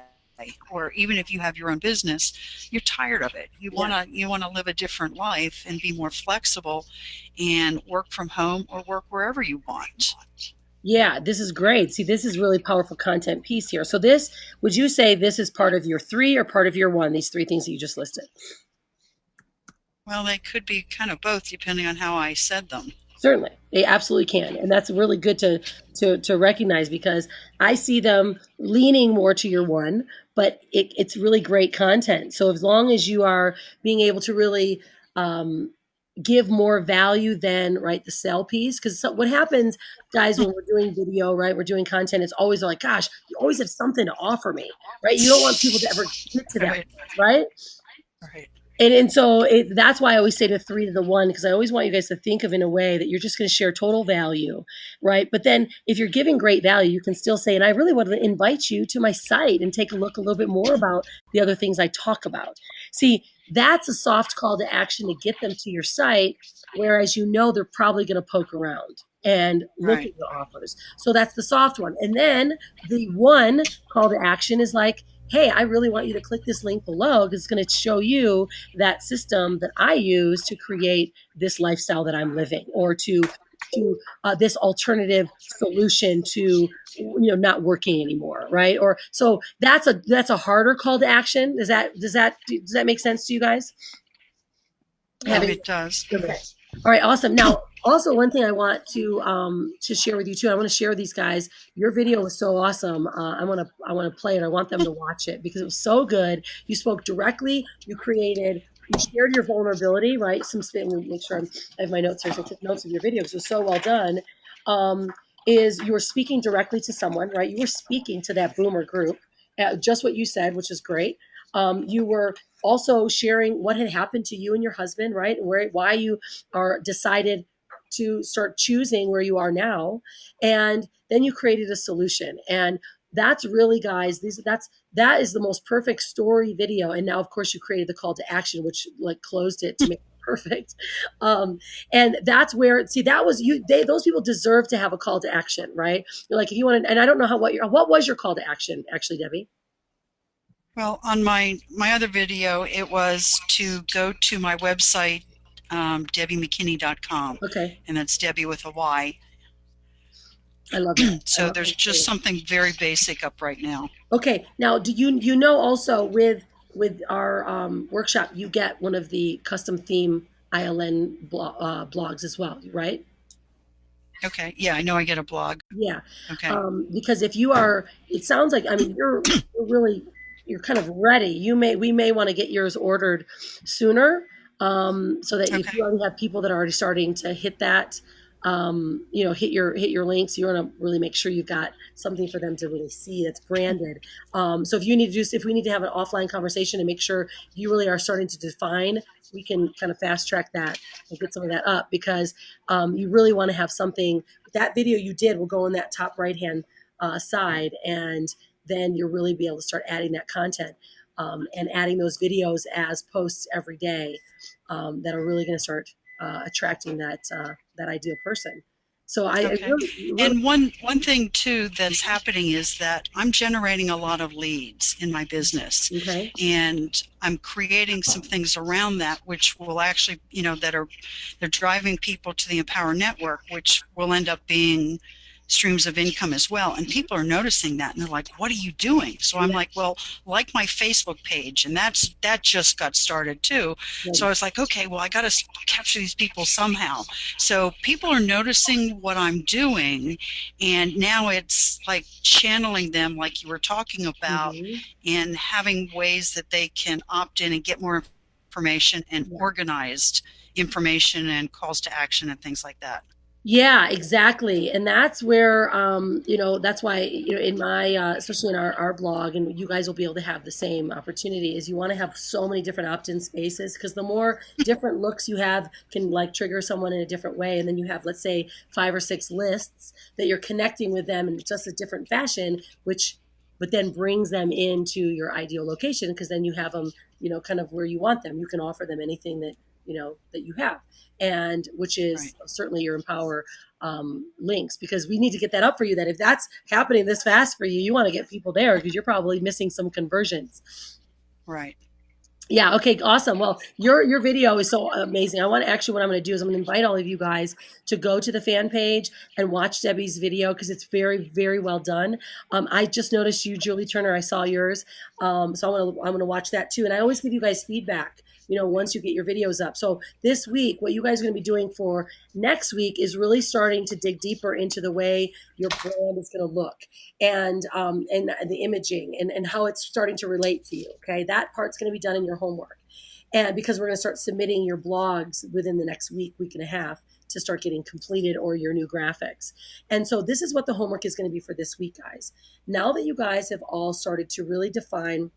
Or even if you have your own business, you're tired of it. Yeah. You want to live a different life and be more flexible and work from home or work wherever you want. Yeah, this is great. See, this is really powerful content piece here. So this, would you say this is part of your three or part of your one, these three things that you just listed? Well, they could be kind of both depending on how I said them. Certainly, they absolutely can, and that's really good to recognize because I see them leaning more to your one, but it's really great content. So as long as you are being able to really um, give more value than right the sell piece, because so, what happens, guys, when we're doing video, right, we're doing content, it's always like, gosh, you always have something to offer me, right? You don't want people to ever get to that Right, point, right? right, And so that's why I always say to three to the one, because I always want you guys to think of in a way that you're just going to share total value, right? But then if you're giving great value, you can still say, and I really want to invite you to my site and take a look a little bit more about the other things I talk about. See, that's a soft call to action to get them to your site, whereas you know they're probably going to poke around and look right. at your offers. So that's the soft one. And then the one call to action is like, hey, I really want you to click this link below because it's going to show you that system that I use to create this lifestyle that I'm living, or to this alternative solution to not working anymore, right? Or so that's a harder call to action. Does that make sense to you guys? Having It does. Okay. All right, awesome. Now, also one thing I want to share with you too. I want to share with these guys. Your video was so awesome. I want to play it. I want them to watch it because it was so good. You spoke directly. You shared your vulnerability, right? Let me make sure I have my notes here. So I took notes of your video because it was so well done. Um, is you were speaking directly to someone, right? You were speaking to that boomer group, just what you said, which is great. You were also sharing what had happened to you and your husband, right? Why you are decided to start choosing where you are now. And then you created a solution. And that's really, guys, that is the most perfect story video. And now, of course, you created the call to action, which like closed it to make it perfect. Um, and that's where, see, that was you, those people deserve to have a call to action, right? You're like, if you want to, and I don't know what was your call to action, actually, Debbie? Well, on my other video, it was to go to my website, debbiemckinney.com, Okay. and that's Debbie with a Y. I love that. So there's just something very basic up right now. Okay. Now, do you know also with our workshop, you get one of the custom theme blogs as well, right? Okay. Yeah, I know I get a blog. Yeah. Okay. Because if you are, it sounds like, I mean, you're really, you're kind of ready. We may want to get yours ordered sooner, so that if you Okay. already have people that are already starting to hit that, hit your links, you want to really make sure you've got something for them to really see that's branded. So if we need to have an offline conversation and make sure you really are starting to define, we can kind of fast track that and get some of that up because you really want to have something. That video you did will go in that top right hand side, and then you'll really be able to start adding that content and adding those videos as posts every day that are really going to start attracting that ideal person. So I Okay. really, really And one thing too that's happening is that I'm generating a lot of leads in my business, okay. and I'm creating some things around that which will actually, they're driving people to the Empower Network, which will end up being streams of income as well. And people are noticing that and they're like, what are you doing? So I'm Yeah, like, well, like my Facebook page, and that just got started too. So good. I was like, okay, well, I got to capture these people somehow. So people are noticing what I'm doing, and now it's like channeling them, like you were talking about, Hmm. and having ways that they can opt in and get more information and Yeah. organized information and calls to action and things like that. Yeah, exactly. And that's where, that's why, in my, especially in our blog, and you guys will be able to have the same opportunity, is you want to have so many different opt-in spaces because the more different looks you have can like trigger someone in a different way. And then you have, let's say, 5 or 6 lists that you're connecting with them in just a different fashion, which but then brings them into your ideal location, because then you have them, kind of where you want them. You can offer them anything that, that you have, and which Right. is certainly your Empower links, because we need to get that up for you. That if that's happening this fast for you, you want to get people there because you're probably missing some conversions. Right. Yeah. Okay. Awesome. Well, your video is so amazing. I want to actually, what I'm going to do is I'm going to invite all of you guys to go to the fan page and watch Debbie's video because it's very, very well done. I just noticed you, Julie Turner. I saw yours, so I'm gonna watch that too. And I always give you guys feedback. Once you get your videos up. So this week, what you guys are going to be doing for next week is really starting to dig deeper into the way your brand is going to look, and the imaging, and how it's starting to relate to you. Okay, that part's going to be done in your homework, and because we're going to start submitting your blogs within the next week and a half, to start getting completed, or your new graphics. And so this is what the homework is going to be for this week, guys. Now that you guys have all started to really define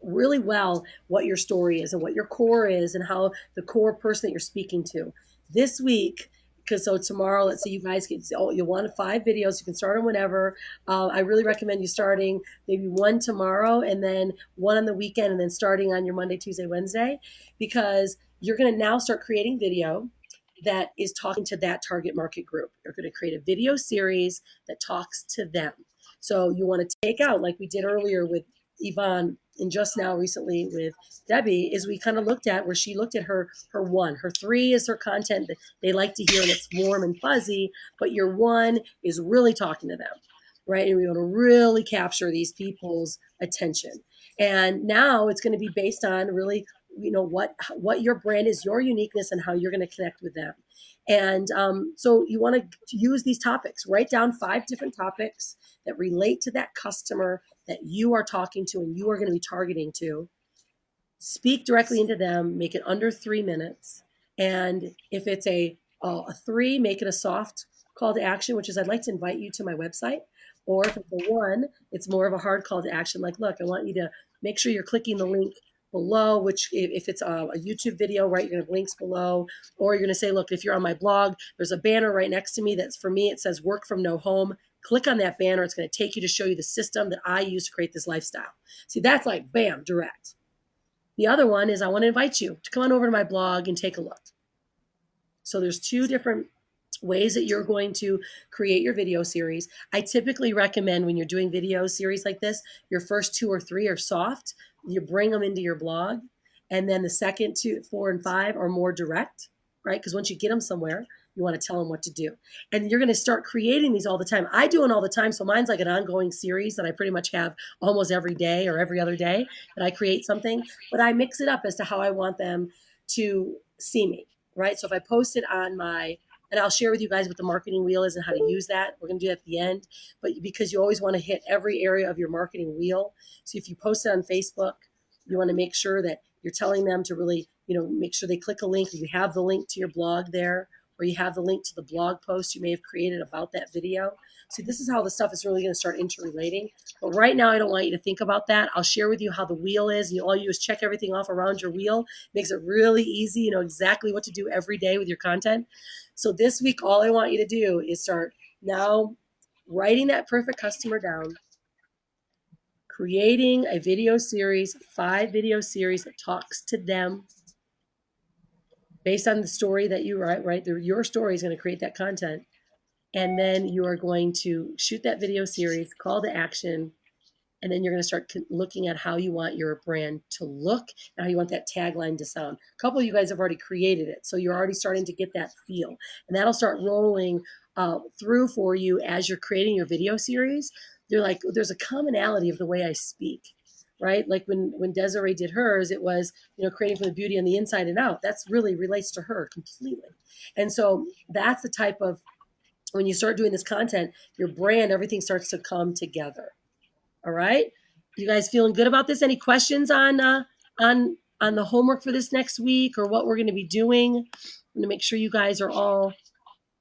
really well what your story is and what your core is and how the core person that you're speaking to this week, because so tomorrow, let's say you guys get, oh, you want 5 videos, you can start them whenever. I really recommend you starting maybe one tomorrow and then one on the weekend, and then starting on your Monday, Tuesday, Wednesday, because you're going to now start creating video that is talking to that target market group. You're going to create a video series that talks to them. So you want to take out, like we did earlier with Yvonne, and just now recently with Debbie, is we kind of looked at where she looked at her 3 is her content that they like to hear, and it's warm and fuzzy, but your 1 is really talking to them, right? And we want to really capture these people's attention. And now it's going to be based on really, what your brand is, your uniqueness, and how you're going to connect with them. And so you want to use these topics. Write down 5 different topics that relate to that customer that you are talking to and you are going to be targeting to. Speak directly into them, make it under 3 minutes. And if it's a 3, make it a soft call to action, which is, I'd like to invite you to my website. Or if it's a 1, it's more of a hard call to action, like, look, I want you to make sure you're clicking the link below, which if it's a YouTube video, right, you're going to have links below. Or you're going to say, look, if you're on my blog, there's a banner right next to me that's, for me, it says work from no home. Click on that banner. It's going to take you to show you the system that I use to create this lifestyle. See, that's like, bam, direct. The other one is, I want to invite you to come on over to my blog and take a look. So there's 2 different ways that you're going to create your video series. I typically recommend, when you're doing video series like this, your first 2 or 3 are soft. You bring them into your blog. And then the second 2, 4, and 5 are more direct, right? Because once you get them somewhere, you want to tell them what to do. And you're going to start creating these all the time. I do them all the time. So mine's like an ongoing series that I pretty much have almost every day or every other day that I create something. But I mix it up as to how I want them to see me, right? So if I post it on my, and I'll share with you guys what the marketing wheel is and how to use that. We're going to do that at the end, but because you always want to hit every area of your marketing wheel. So if you post it on Facebook, you want to make sure that you're telling them to really, make sure they click a link. You have the link to your blog there, or you have the link to the blog post you may have created about that video. So this is how the stuff is really going to start interrelating. But right now, I don't want you to think about that. I'll share with you how the wheel is. And all you do is check everything off around your wheel. Makes it really easy. You know exactly what to do every day with your content. So this week, all I want you to do is start now writing that perfect customer down, creating a video series, 5 video series that talks to them based on the story that you write, right? Your story is going to create that content. And then you are going to shoot that video series, call to action, and then you're going to start looking at how you want your brand to look and how you want that tagline to sound. A couple of you guys have already created it, so you're already starting to get that feel, and that'll start rolling through for you as you're creating your video series. They're like, there's a commonality of the way I speak, right? Like when Desiree did hers, it was, creating from the beauty on the inside and out. That's really relates to her completely, and so that's the type of, when you start doing this content, your brand, everything starts to come together. All right. You guys feeling good about this? Any questions on the homework for this next week, or what we're going to be doing? I'm going to make sure you guys are all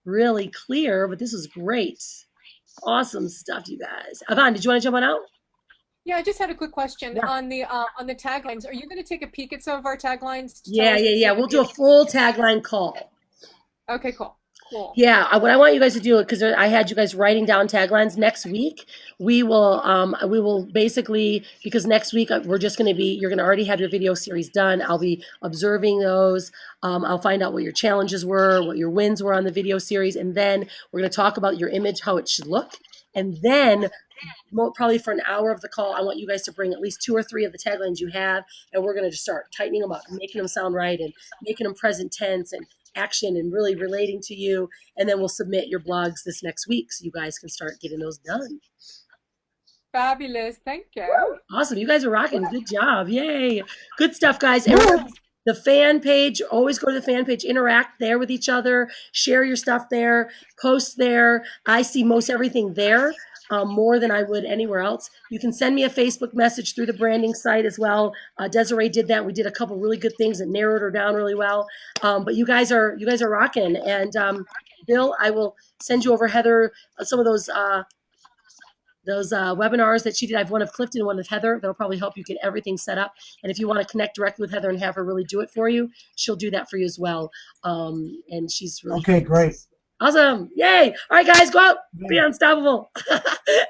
really clear, but this is great. Awesome stuff, you guys. Yvonne, did you want to jump on out? Yeah, I just had a quick question Yeah. on the taglines. Are you going to take a peek at some of our taglines to tell Yeah, us yeah, to yeah. see if We'll we do have? a full tagline call. Okay, cool. Cool. Yeah, what I want you guys to do, because I had you guys writing down taglines next week. We will basically, because next week we're just going to be, you're going to already have your video series done. I'll be observing those. I'll find out what your challenges were, what your wins were on the video series, and then we're going to talk about your image, how it should look, and then probably for an hour of the call, I want you guys to bring at least 2 or 3 of the taglines you have, and we're going to just start tightening them up, making them sound right, and making them present tense and action and really relating to you. And then we'll submit your blogs this next week so you guys can start getting those done. Fabulous. Thank you. Awesome. You guys are rocking. Good job. Yay. Good stuff, guys. And remember, the fan page, always go to the fan page, interact there with each other, share your stuff there, post there. I see most everything there. More than I would anywhere else. You can send me a Facebook message through the branding site as well. Desiree did that. We did a couple really good things that narrowed her down really well. But you guys are rocking. And Bill, I will send you over Heather some of those webinars that she did. I have one of Clifton and one of Heather. That'll probably help you get everything set up. And if you want to connect directly with Heather and have her really do it for you, she'll do that for you as well. And she's really okay. Great. Awesome. Yay. All right, guys, go out. Be unstoppable.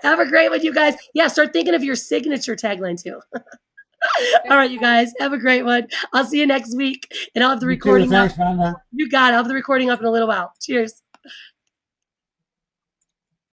Have a great one, you guys. Yeah, start thinking of your signature tagline too. All right, you guys, have a great one. I'll see you next week. And I'll have the recording Thanks, up. Rhonda. You got it. I'll have the recording up in a little while. Cheers.